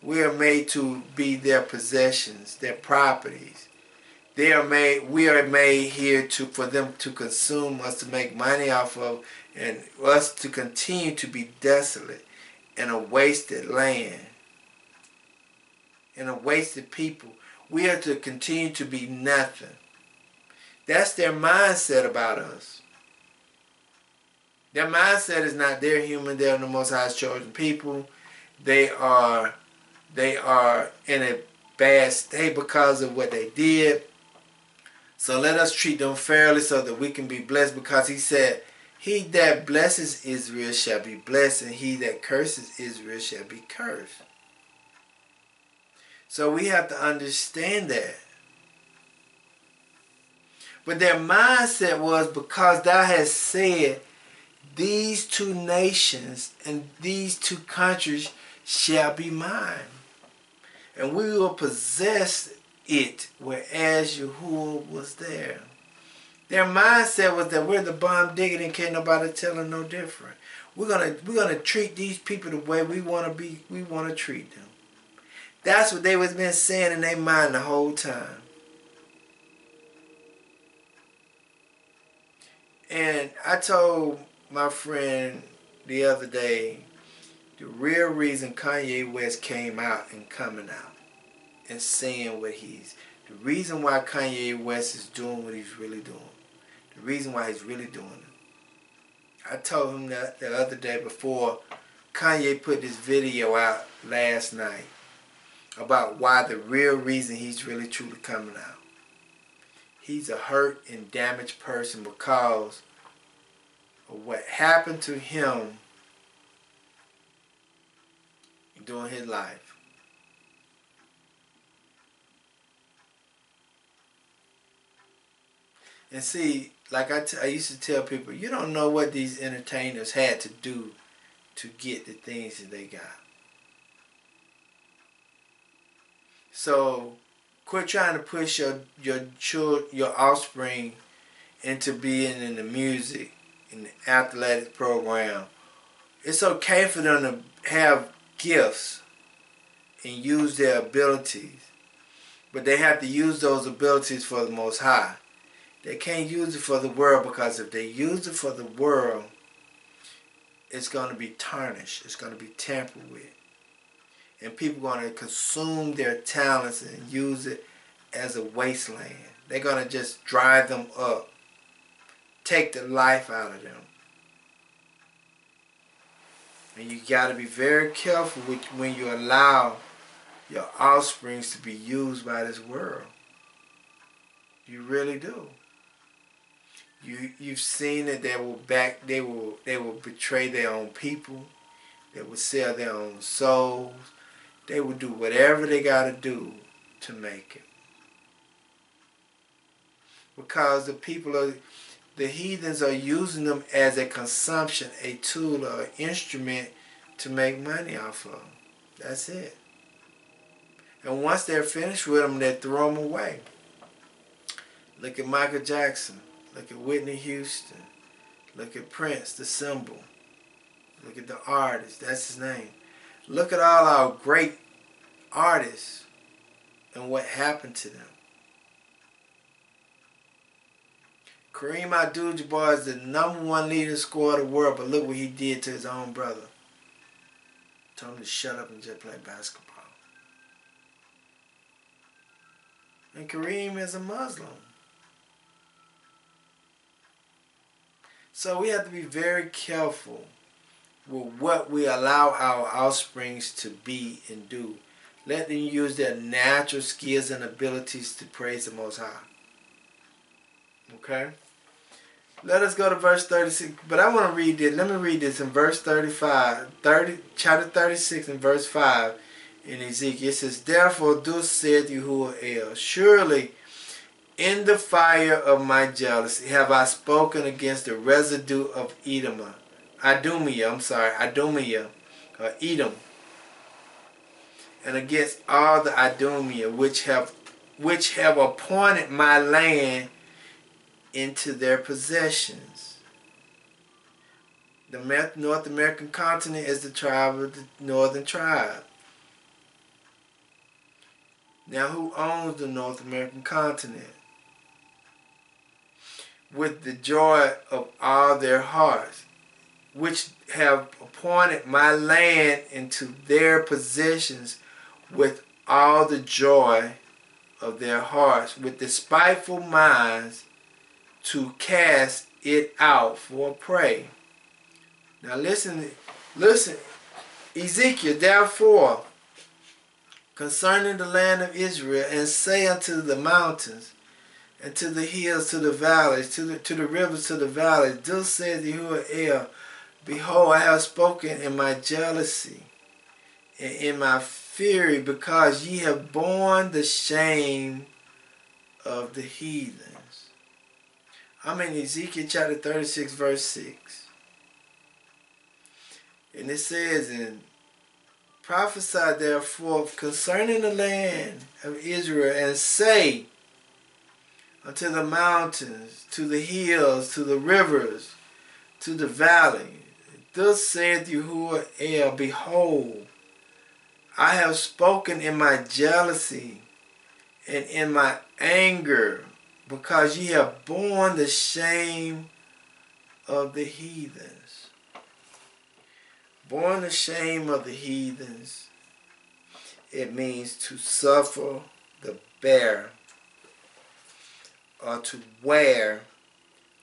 We are made to be their possessions, their properties. We are made here for them to consume, us to make money off of, and us to continue to be desolate in a wasted land, in a wasted people. We are to continue to be nothing. That's their mindset about us. Their mindset is not they're human, they're the Most High's chosen people. They are in a bad state because of what they did. So let us treat them fairly so that we can be blessed, because he said, he that blesses Israel shall be blessed, and he that curses Israel shall be cursed. So we have to understand that. But their mindset was, because thou hast said, these two nations and these two countries shall be mine, and we will possess it, whereas Yahuwah was there. Their mindset was that we're the bomb digging and can't nobody tell them no different. We're gonna treat these people the way we want to treat them. That's what they was been saying in their mind the whole time. And I told my friend the other day, the real reason Kanye West came out and coming out and saying what the reason why Kanye West is doing what he's really doing, the reason why he's really doing it. I told him that the other day before Kanye put this video out last night about why the real reason he's really truly coming out. He's a hurt and damaged person because of what happened to him during his life. And see, like I used to tell people, you don't know what these entertainers had to do to get the things that they got. So quit trying to push your offspring into being in the music, in the athletic program. It's okay for them to have gifts and use their abilities, but they have to use those abilities for the Most High. They can't use it for the world, because if they use it for the world, it's going to be tarnished. It's going to be tampered with. And people are going to consume their talents and use it as a wasteland. They're going to just dry them up, take the life out of them. And you got to be very careful when you allow your offsprings to be used by this world. You really do. You've seen that they will betray their own people. They will sell their own souls. They will do whatever they got to do to make it. Because the heathens are using them as a consumption, a tool or an instrument to make money off of. That's it. And once they're finished with them, they throw them away. Look at Michael Jackson. Look at Whitney Houston. Look at Prince, the symbol. Look at the artist. That's his name. Look at all our great artists and what happened to them. Kareem Abdul-Jabbar is the #1 leading scorer of the world, but look what he did to his own brother. Told him to shut up and just play basketball. And Kareem is a Muslim. So we have to be very careful with what we allow our offsprings to be and do. Let them use their natural skills and abilities to praise the Most High. Okay? Let us go to verse 36. But I want to read this. Let me read this in verse 35. Chapter 36 and verse 5 in Ezekiel. It says, Therefore thus saith Yahuwah, surely in the fire of my jealousy have I spoken against the residue of Edom, and against all the Idumea which have appointed my land into their possessions. The North American continent is the tribe of the northern tribe. Now who owns the North American continent? with the joy of all their hearts, which have appointed my land into their possessions with all the joy of their hearts, with despiteful minds to cast it out for prey. Now listen, Ezekiel, therefore, concerning the land of Israel, and say unto the mountains, and to the hills, to the valleys, to the rivers, to the valleys, thus saith Yahuwah, behold, I have spoken in my jealousy and in my fury, because ye have borne the shame of the heathens. I'm in Ezekiel chapter 36, verse 6. And it says, and prophesy therefore concerning the land of Israel, and say unto the mountains, to the hills, to the rivers, to the valley, thus saith Yahuwah, behold, I have spoken in my jealousy and in my anger, because ye have borne the shame of the heathens. Borne the shame of the heathens, it means to suffer the bear, or to wear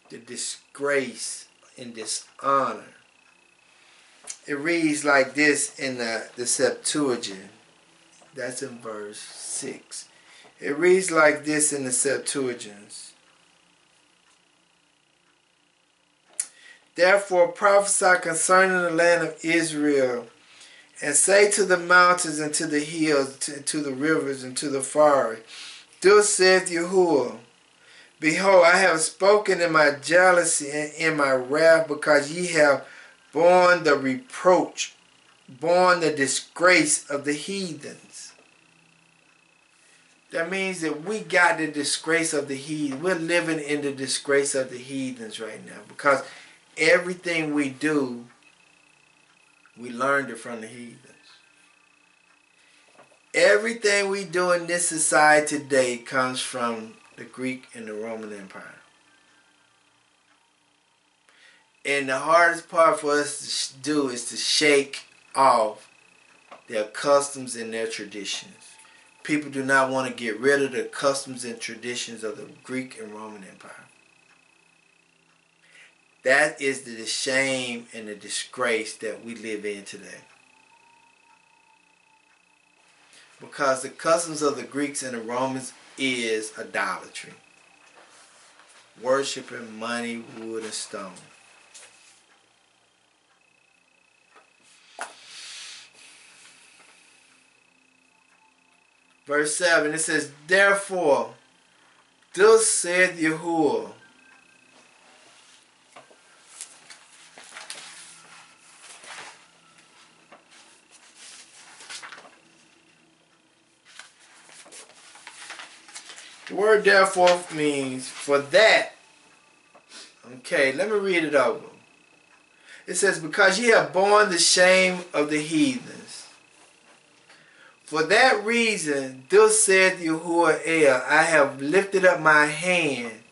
the disgrace and dishonor. It reads like this in the Septuagint. That's in verse 6. It reads like this in the Septuagint. Therefore prophesy concerning the land of Israel, and say to the mountains and to the hills, to the rivers and to the forest, thus saith Yahuwah, behold, I have spoken in my jealousy and in my wrath, because ye have borne the reproach, borne the disgrace of the heathens. That means that we got the disgrace of the heathens. We're living in the disgrace of the heathens right now, because everything we do, we learned it from the heathens. Everything we do in this society today comes from the Greek and the Roman Empire. And the hardest part for us to do is to shake off their customs and their traditions. People do not want to get rid of the customs and traditions of the Greek and Roman Empire. That is the shame and the disgrace that we live in today. Because the customs of the Greeks and the Romans is idolatry. Worshiping money, wood, and stone. Verse 7, it says, therefore, thus saith Yahuwah, the word therefore means for that. Okay, let me read it over. It says, because ye have borne the shame of the heathens. For that reason, thus saith Yahuwah, I have lifted up my hand.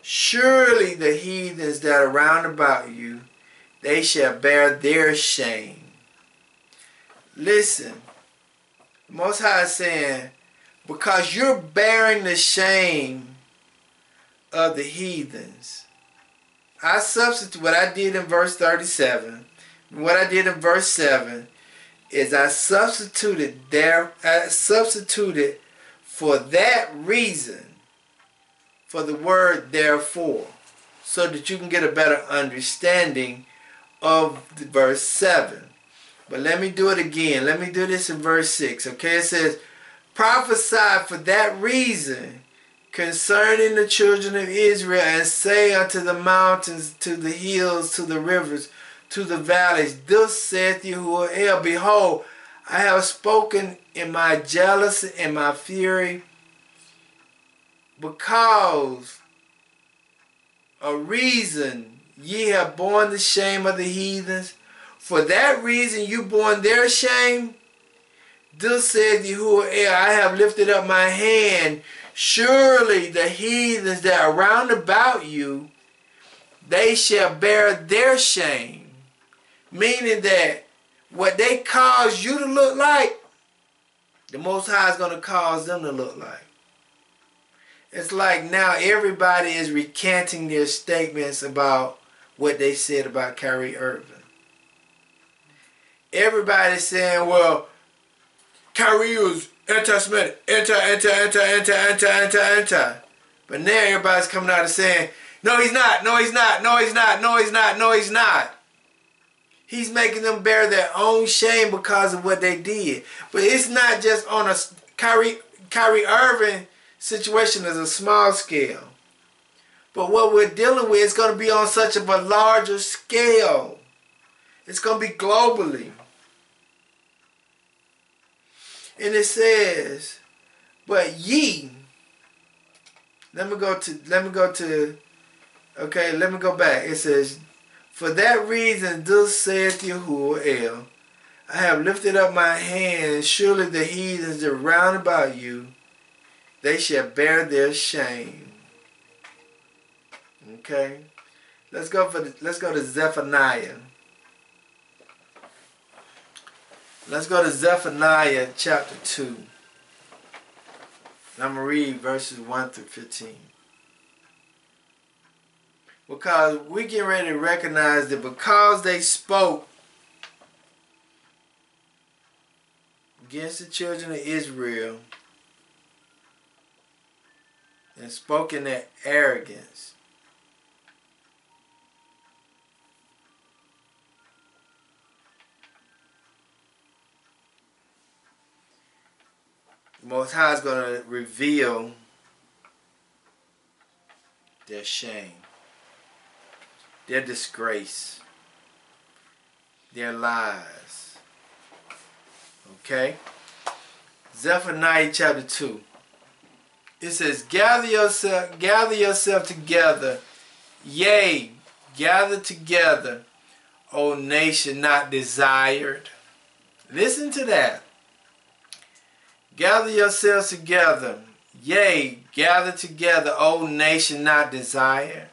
Surely the heathens that are round about you, they shall bear their shame. Listen, the Most High is saying, because you're bearing the shame of the heathens. I substitute what I did in verse 37. What I did in verse 7 is I substituted for that reason for the word therefore, so that you can get a better understanding of the verse 7. But let me do it again. Let me do this in verse 6. Okay, it says, prophesy for that reason concerning the children of Israel, and say unto the mountains, to the hills, to the rivers, to the valleys, thus saith Yahuwah, behold, I have spoken in my jealousy and my fury, because a reason ye have borne the shame of the heathens. For that reason you borne their shame. Thus saith Yahuwah, I have lifted up my hand. Surely the heathens that are round about you, they shall bear their shame. Meaning that what they cause you to look like, the Most High is going to cause them to look like. It's like now everybody is recanting their statements about what they said about Kyrie Irving. Everybody's saying, well, Kyrie was anti-Semitic, anti. But now everybody's coming out and saying, no, he's not, no, he's not, no, he's not, no, he's not, no, he's not. He's making them bear their own shame because of what they did. But it's not just on a Kyrie Irving situation is a small scale. But what we're dealing with is going to be on such a larger scale. It's going to be globally. And it says, but ye, let me go back. It says, for that reason, thus saith Yahuwah, I have lifted up my hand, and surely the heathens that are round about you, they shall bear their shame. Okay, let's go to Zephaniah. Let's go to Zephaniah chapter 2. And I'm going to read verses 1 through 15. Because we get ready to recognize that because they spoke against the children of Israel and spoke in their arrogance, the Most High is going to reveal their shame, their disgrace, their lies. Okay? Zephaniah chapter 2. It says, gather yourself together, yea, gather together, O nation not desired. Listen to that. Gather yourselves together, yea, gather together, O nation not desired.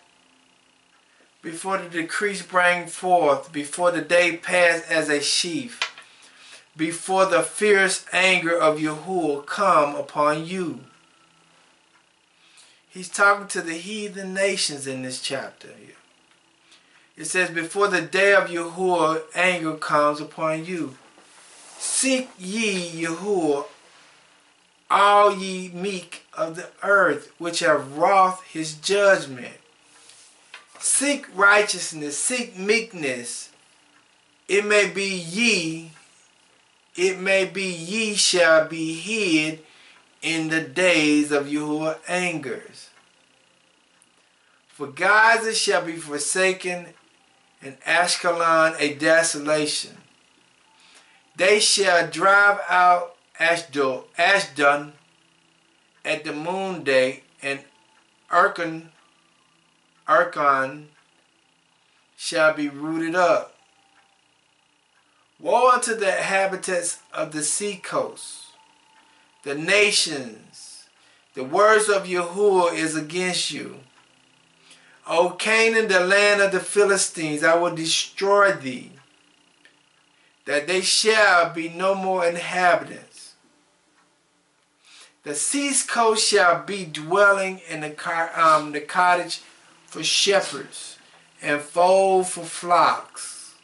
Before the decree sprang forth, before the day passed as a sheaf, before the fierce anger of Yahuwah come upon you. He's talking to the heathen nations in this chapter here. It says, before the day of Yahuwah anger comes upon you. Seek ye Yahuwah, all ye meek of the earth, which have wrought his judgment. Seek righteousness, seek meekness. It may be ye shall be hid in the days of your angers. For Gaza shall be forsaken, and Ashkelon a desolation. They shall drive out Ashdod at the moon day, and Archon shall be rooted up. Woe unto the inhabitants of the sea coast, the nations. The words of Yahuwah is against you. O Canaan, the land of the Philistines, I will destroy thee, that they shall be no more inhabitants. The sea's coast shall be dwelling in the cottage for shepherds, and fold for flocks.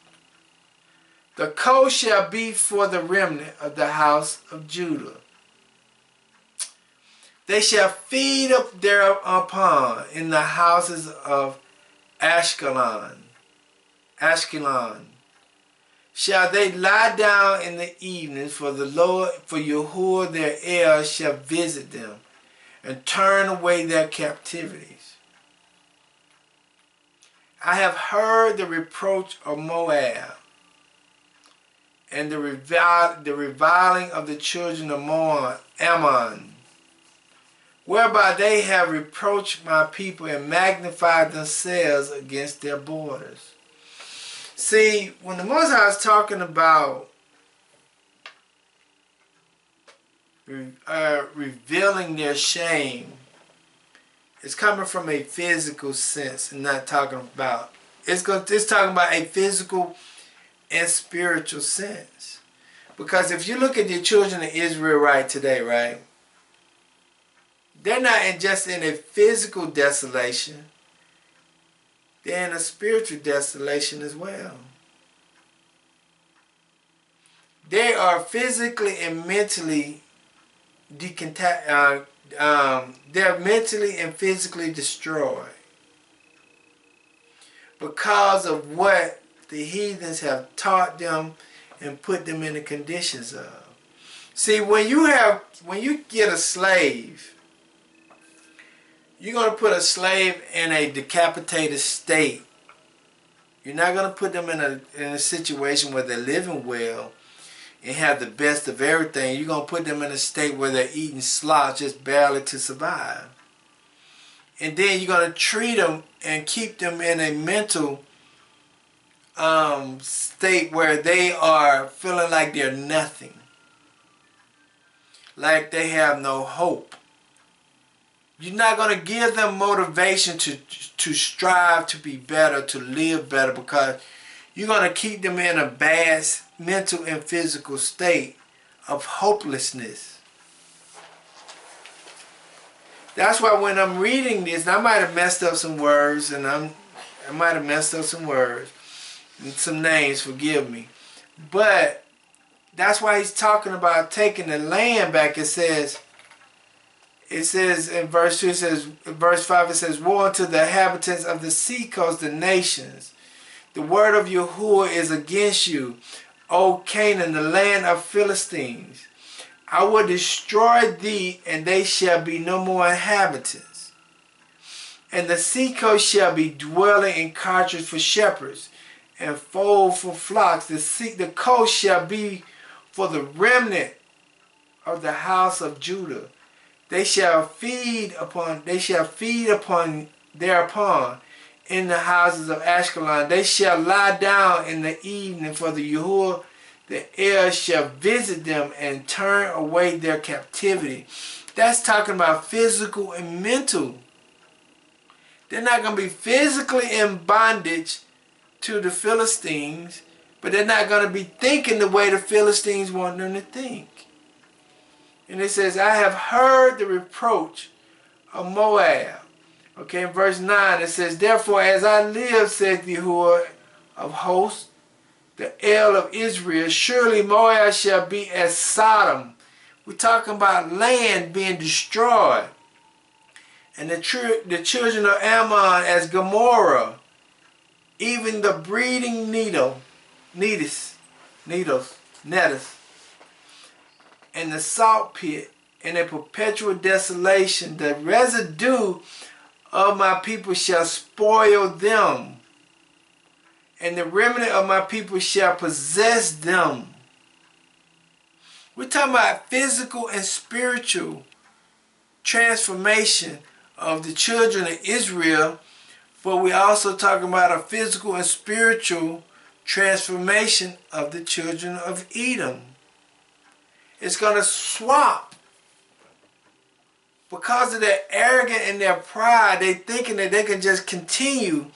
The coast shall be for the remnant of the house of Judah. They shall feed up thereupon in the houses of Ashkelon. Shall they lie down in the evening, for the Lord, for Yahuwah their heirs shall visit them, and turn away their captivities. I have heard the reproach of Moab, and the reviling of the children of Ammon, whereby they have reproached my people and magnified themselves against their borders. See, when the Most High is talking about revealing their shame, it's coming from a physical sense and not talking about, it's talking about a physical and spiritual sense. Because if you look at the children of Israel right today, right, they're not just in a physical desolation, they're in a spiritual desolation as well. They are physically and mentally they're mentally and physically destroyed because of what the heathens have taught them and put them in the conditions of. See, when you get a slave, you're going to put a slave in a decapitated state. You're not going to put them in a situation where they're living well and have the best of everything. You're going to put them in a state where they're eating slop just barely to survive. And then you're going to treat them and keep them in a mental state where they are feeling like they're nothing. Like they have no hope. You're not going to give them motivation to strive to be better, to live better, because you're going to keep them in a bad mental and physical state of hopelessness. That's why when I'm reading this, and I might have messed up some words, and I might have messed up some words and some names, forgive me. But that's why he's talking about taking the land back. It says in verse 2, verse 5, it says, "Woe unto the inhabitants of the sea coast, the nations. The word of Yahuwah is against you, O Canaan, the land of Philistines. I will destroy thee, and they shall be no more inhabitants. And the sea coast shall be dwelling in couches for shepherds, and fold for flocks. The coast shall be for the remnant of the house of Judah. They shall feed upon thereupon in the houses of Ashkelon. They shall lie down in the evening, for the Yahuwah, the air shall visit them and turn away their captivity." That's talking about physical and mental. They're not going to be physically in bondage to the Philistines, but they're not going to be thinking the way the Philistines want them to think. And it says, "I have heard the reproach of Moab." Okay, in verse 9 it says, "Therefore as I live, saith Yahuwah of hosts, the El of Israel, surely Moab shall be as Sodom." We're talking about land being destroyed. "And the children of Ammon as Gomorrah, even the breeding nettles, and the salt pit, and a perpetual desolation. The residue of my people shall spoil them, and the remnant of my people shall possess them." We're talking about physical and spiritual transformation of the children of Israel, but we're also talking about a physical and spiritual transformation of the children of Edom. It's going to swap. Because of their arrogance and their pride, they thinking that they can just continue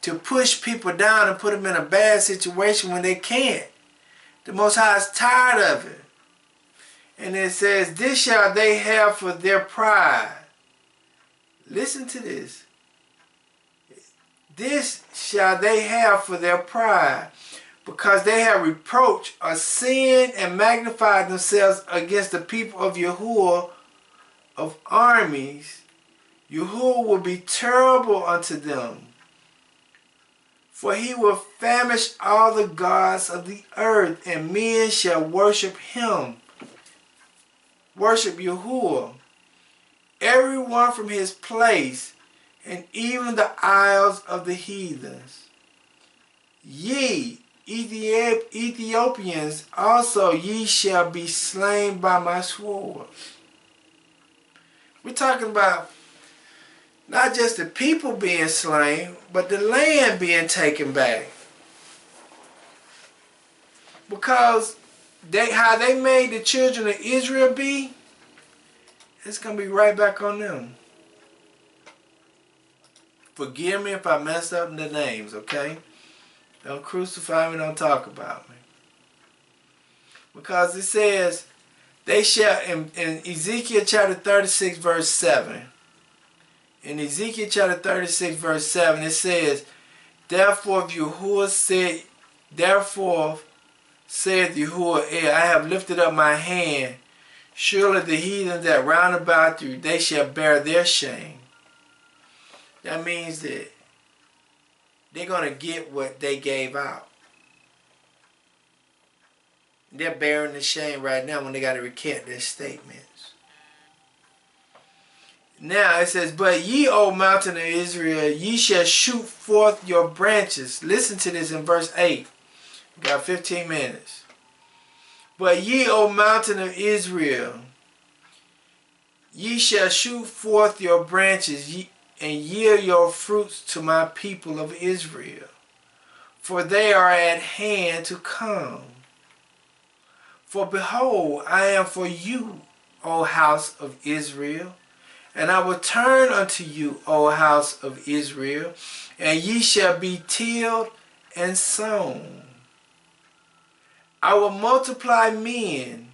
to push people down and put them in a bad situation when they can't. The Most High is tired of it. And it says, "This shall they have for their pride." Listen to this. "This shall they have for their pride, because they have reproached or sinned and magnified themselves against the people of Yahuwah of armies. Yahuwah will be terrible unto them, for he will famish all the gods of the earth, and men shall worship him." Worship Yahuwah, everyone from his place, and even the isles of the heathens. "Ye Ethiopians also, ye shall be slain by my sword." We're talking about not just the people being slain, but the land being taken back. Because how they made the children of Israel be, it's going to be right back on them. Forgive me if I messed up the names, okay? Don't crucify me, don't talk about me. Because it says, they shall, in Ezekiel chapter 36, verse 7. In Ezekiel chapter 36, verse 7, it says, Therefore saith Yahuwah, I have lifted up my hand. Surely the heathens that round about you, they shall bear their shame. That means that they're going to get what they gave out. They're bearing the shame right now when they got to recant their statements. Now it says, But ye, O mountain of Israel, ye shall shoot forth your branches. Listen to this in verse 8. We got 15 minutes. But ye, O mountain of Israel, ye shall shoot forth your branches and yield your fruits to my people of Israel. For they are at hand to come. For behold, I am for you, O house of Israel, and I will turn unto you, O house of Israel, and ye shall be tilled and sown. I will multiply men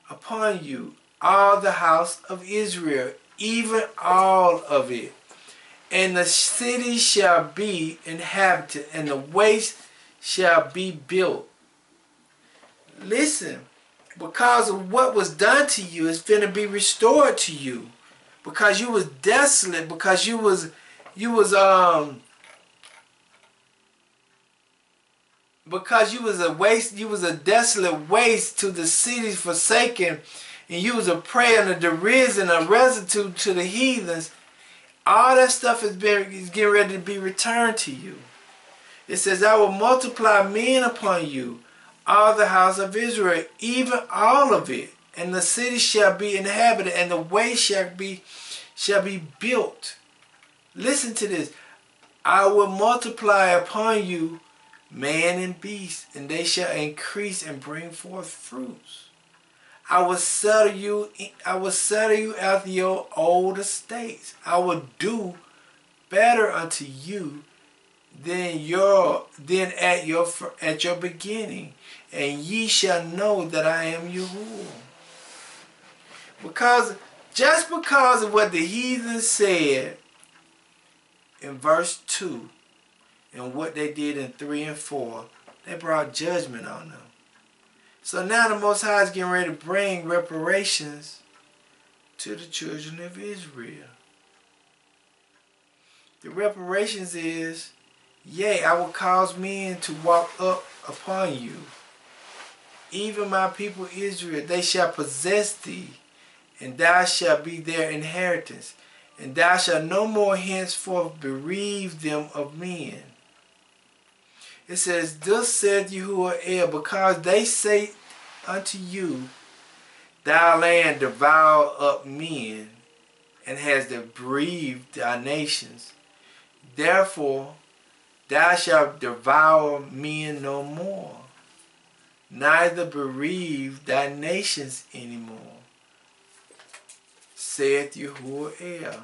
upon you, all the house of Israel, even all of it. And the city shall be inhabited, and the waste shall be built. Listen, because of what was done to you, it's going to be restored to you. Because you was desolate, because you was a waste, you was a desolate waste to the cities forsaken, and you was a prey and a derision, a residue to the heathens. All that stuff is getting ready to be returned to you. It says, I will multiply men upon you, all the house of Israel, even all of it, and the city shall be inhabited, and the way shall be built. Listen to this. I will multiply upon you man and beast, and they shall increase and bring forth fruits. I will settle you after your old estates. I will do better unto you than at your beginning, and ye shall know that I am Yahuwah. Just because of what the heathen said in verse 2 and what they did in 3 and 4, they brought judgment on them. So now the Most High is getting ready to bring reparations to the children of Israel. The reparations is, yea, I will cause men to walk up upon you. Even my people Israel, they shall possess thee, and thou shalt be their inheritance. And thou shalt no more henceforth bereave them of men. It says, Thus saith Yahuwah, because they say unto you, Thy land devour up men, and has bereaved thy nations. Therefore, thou shalt devour men no more, neither bereave thy nations anymore, saith Yahuwah.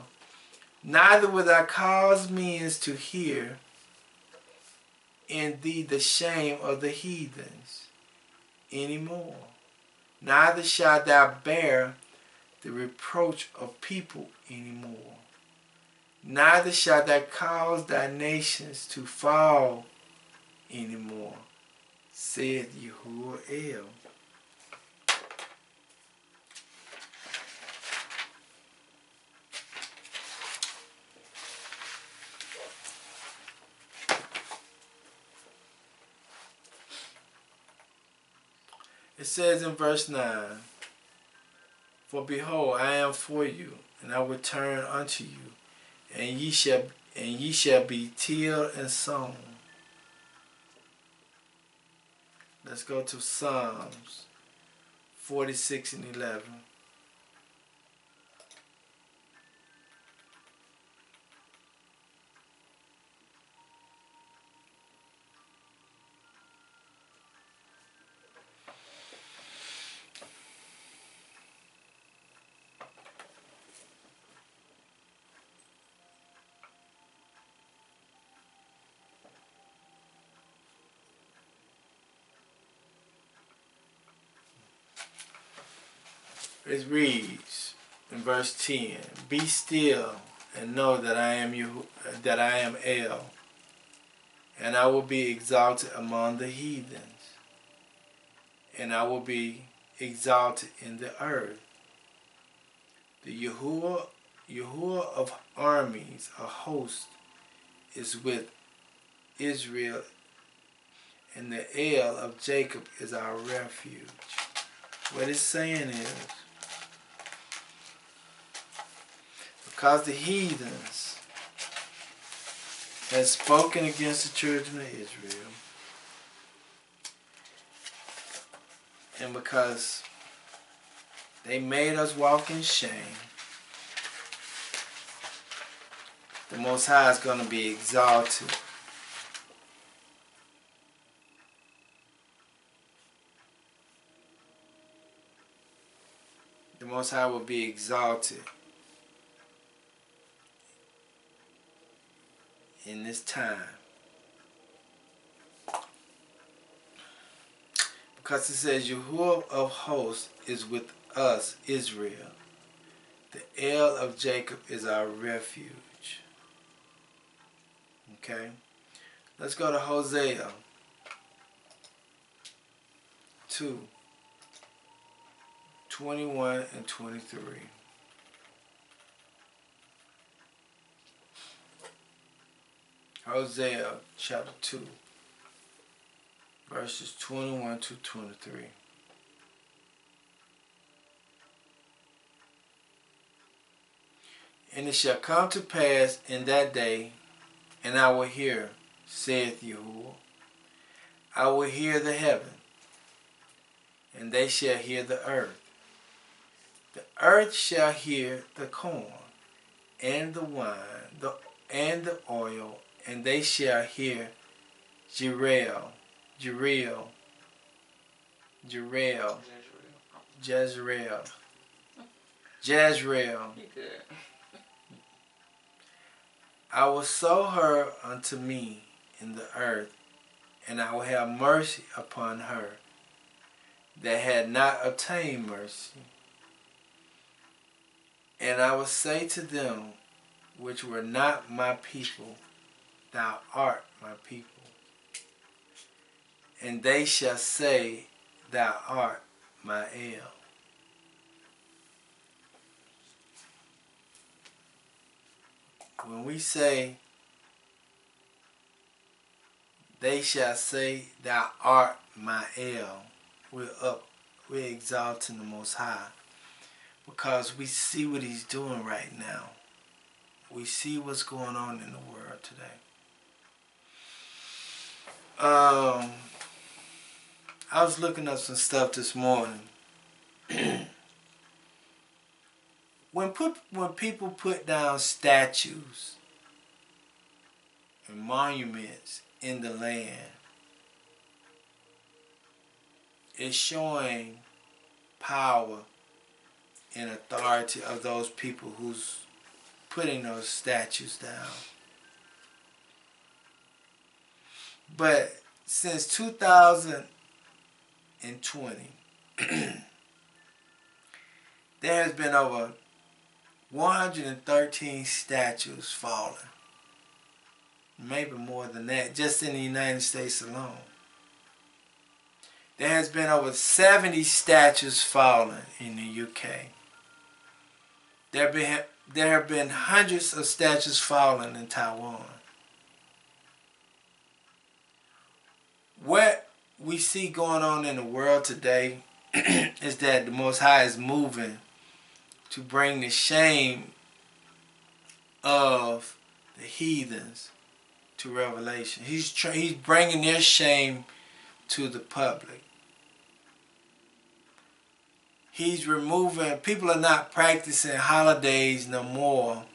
Neither will I cause men to hear in thee the shame of the heathens anymore. Neither shalt thou bear the reproach of people anymore. Neither shalt thou cause thy nations to fall anymore, saith Yahuwah. It says in verse 9, For behold, I am for you, and I will turn unto you, and ye shall be tilled and sown. Let's go to Psalms 46 and 11. It reads in verse 10, "Be still and know that I am El, and I will be exalted among the heathens, and I will be exalted in the earth. The Yahuwah of armies, a host, is with Israel, and the El of Jacob is our refuge." What it's saying is, because the heathens has spoken against the children of Israel, and because they made us walk in shame, the Most High is going to be exalted. The Most High will be exalted in this time. Because it says, "Yahuwah of hosts is with us, Israel. The El of Jacob is our refuge." Okay? Let's go to Hosea 2:21 and 23. Hosea chapter 2, verses 21 to 23. "And it shall come to pass in that day, and I will hear, saith Yahuwah, I will hear the heaven, and they shall hear the earth. The earth shall hear the corn, and the wine, and the oil, and they shall hear Jezreel, You good. I will sow her unto me in the earth, and I will have mercy upon her that had not obtained mercy. And I will say to them which were not my people, Thou art my people. And they shall say, Thou art my El." When we say, "They shall say, Thou art my El," we're exalting the Most High, because we see what He's doing right now. We see what's going on in the world today. I was looking up some stuff this morning. When people put down statues and monuments in the land, it's showing power and authority of those people who's putting those statues down. But since 2020, there has been over 113 statues fallen. Maybe more than that, just in the United States alone. There has been over 70 statues fallen in the UK. There have been hundreds of statues fallen in Taiwan. What we see going on in the world today is that the Most High is moving to bring the shame of the heathens to revelation. He's bringing their shame to the public. He's removing, people are not practicing holidays no more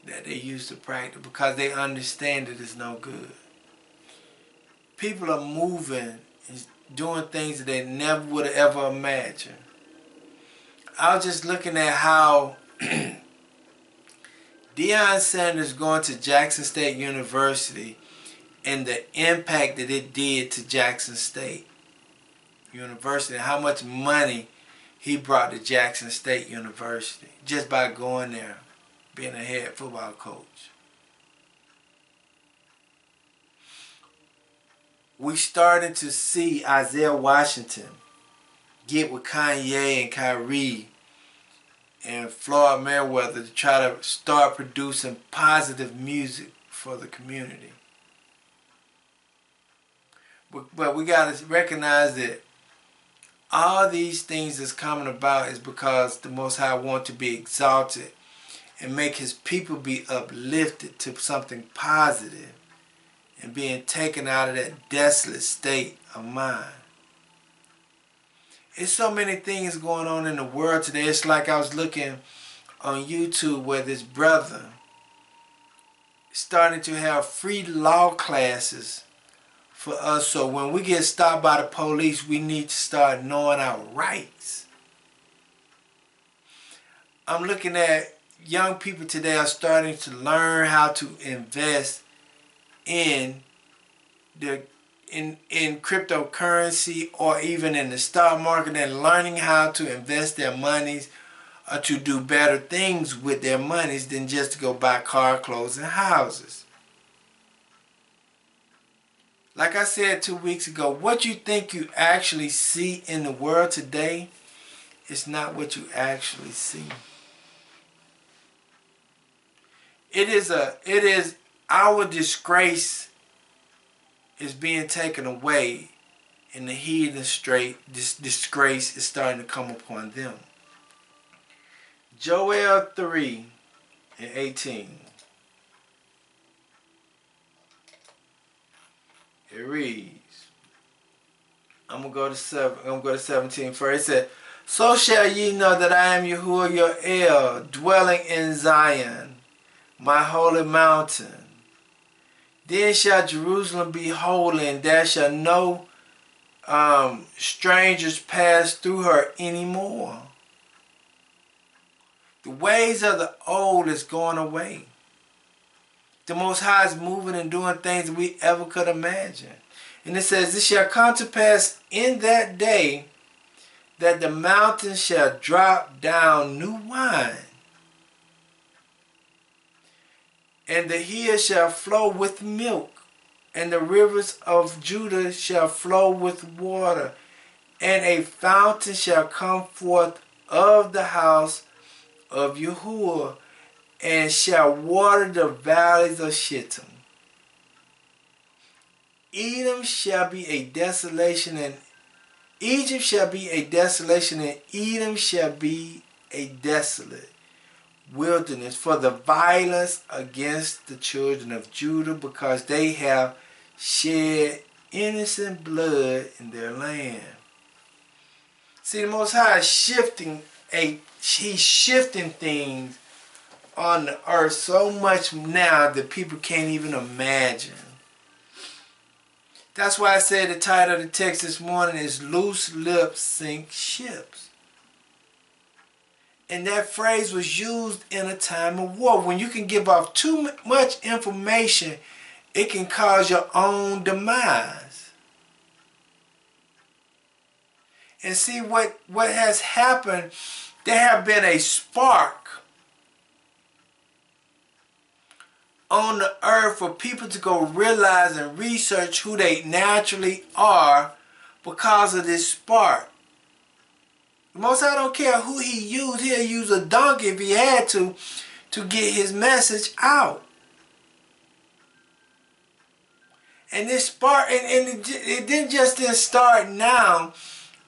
that they used to practice because they understand that it's no good. People are moving and doing things that they never would have ever imagined. I was just looking at how Deion Sanders going to Jackson State University and the impact that it did to Jackson State University, and how much money he brought to Jackson State University just by going there, being a head football coach. We started to see Isaiah Washington get with Kanye and Kyrie and Floyd Mayweather to try to start producing positive music for the community. But we got to recognize that all these things that's coming about is because the Most High want to be exalted and make his people be uplifted to something positive and being taken out of that desolate state of mind. There's so many things going on in the world today. It's like I was looking on YouTube where this brother starting to have free law classes for us, so when we get stopped by the police, we need to start knowing our rights. I'm looking at young people today are starting to learn how to invest in cryptocurrency or even in the stock market, and learning how to invest their monies or to do better things with their monies than just to go buy car, clothes, and houses. Like I said 2 weeks ago, what you think you actually see in the world today is not what you actually see. It is our disgrace is being taken away, and the heathen this disgrace is starting to come upon them. Joel 3:18. It reads, I'm gonna go to 17 first. It said, "So shall ye know that I am Yahuwah your El, dwelling in Zion, my holy mountain. Then shall Jerusalem be holy, and there shall no strangers pass through her anymore." The ways of the old is going away. The Most High is moving and doing things that we ever could imagine. And it says, "It shall come to pass in that day that the mountains shall drop down new wine, and the hills shall flow with milk, and the rivers of Judah shall flow with water, and a fountain shall come forth of the house of Yahuwah, and shall water the valleys of Shittim. Edom shall be a desolation, and Egypt shall be a desolation, and Edom shall be a desolate wilderness for the violence against the children of Judah, because they have shed innocent blood in their land." See, the Most High is he's shifting things on the earth so much now that people can't even imagine. That's why I said the title of the text this morning is "Loose Lips Sink Ships." And that phrase was used in a time of war. When you can give off too much information, it can cause your own demise. And see what has happened, there have been a spark on the earth for people to go realize and research who they naturally are because of this spark. Most I don't care who he used. He'll use a donkey if he had to get his message out. And this spark, and it didn't start now.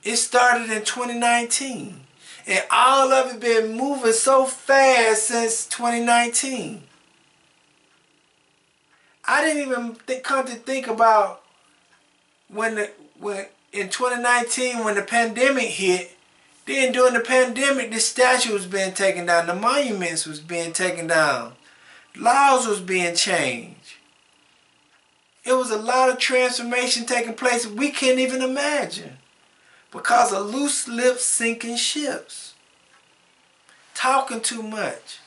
It started in 2019. And all of it been moving so fast since 2019. I didn't even come to think about when in 2019 when the pandemic hit. Then during the pandemic, the statue was being taken down, the monuments was being taken down, laws was being changed. It was a lot of transformation taking place we can't even imagine because of loose lips sinking ships, talking too much,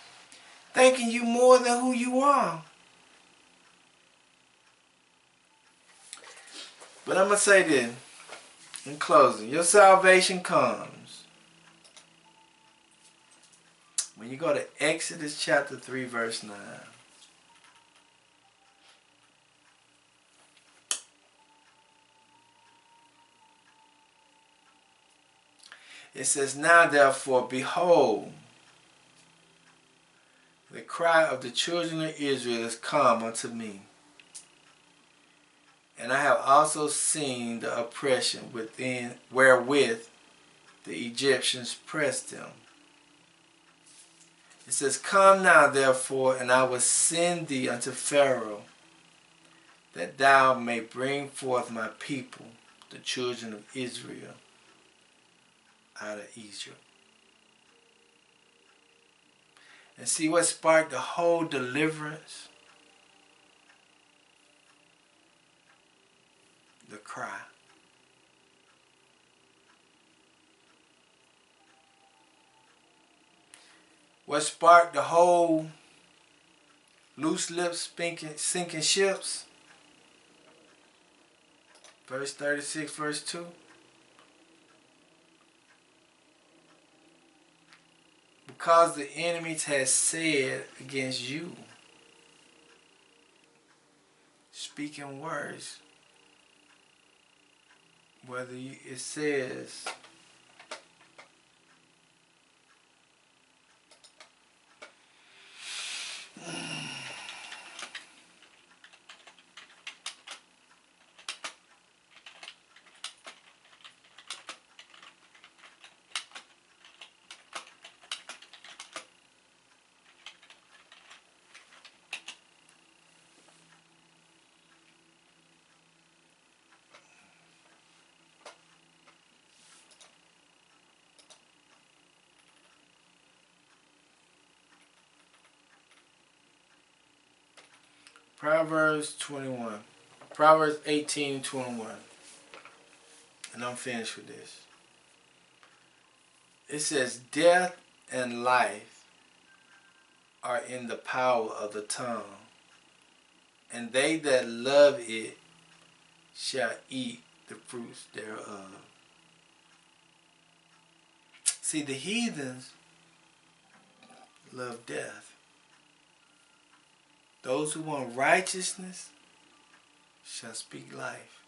thinking you more than who you are. But I'm going to say this in closing. Your salvation comes When you go to Exodus chapter 3, verse 9. It says, now therefore, behold, the cry of the children of Israel is come unto me. And I have also seen the oppression wherewith the Egyptians pressed them. It says, come now therefore, and I will send thee unto Pharaoh, that thou may bring forth my people, the children of Israel, out of Egypt. And see what sparked the whole deliverance? The cry. What sparked the whole loose lips sinking ships? Verse 36, verse 2. Because the enemies has said against you, speaking words, whether it says, Proverbs 18:21. And I'm finished with this. It says, death and life are in the power of the tongue, and they that love it shall eat the fruits thereof. See, the heathens love death. Those who want righteousness shall speak life.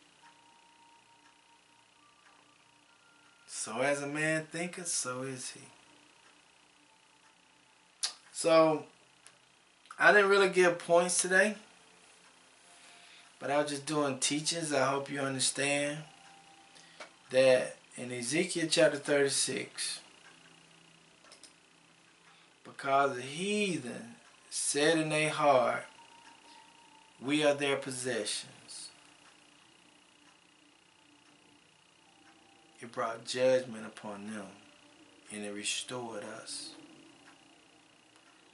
So as a man thinketh, so is he. So, I didn't really give points today, but I was just doing teachings. I hope you understand that in Ezekiel chapter 36, because the heathen said in their heart, we are their possessions, it brought judgment upon them, and it restored us.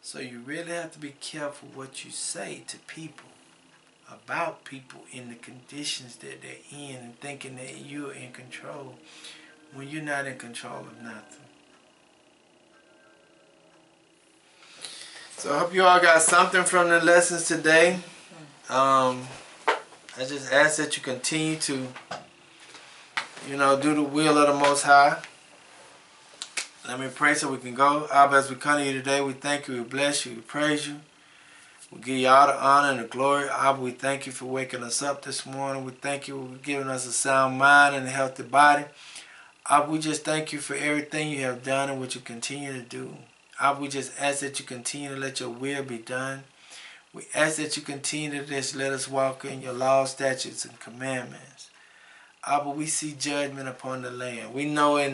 So you really have to be careful what you say to people, about people in the conditions that they're in, and thinking that you're in control when you're not in control of nothing. So I hope you all got something from the lessons today. I just ask that you continue to, do the will of the Most High. Let me pray so we can go. Abba, as we come to you today, we thank you, we bless you, we praise you. We give you all the honor and the glory. Abba, we thank you for waking us up this morning. We thank you for giving us a sound mind and a healthy body. Abba, we just thank you for everything you have done and what you continue to do. Abba, we just ask that you continue to let your will be done. We ask that you continue to just let us walk in your laws, statutes, and commandments. Abba, we see judgment upon the land. We know in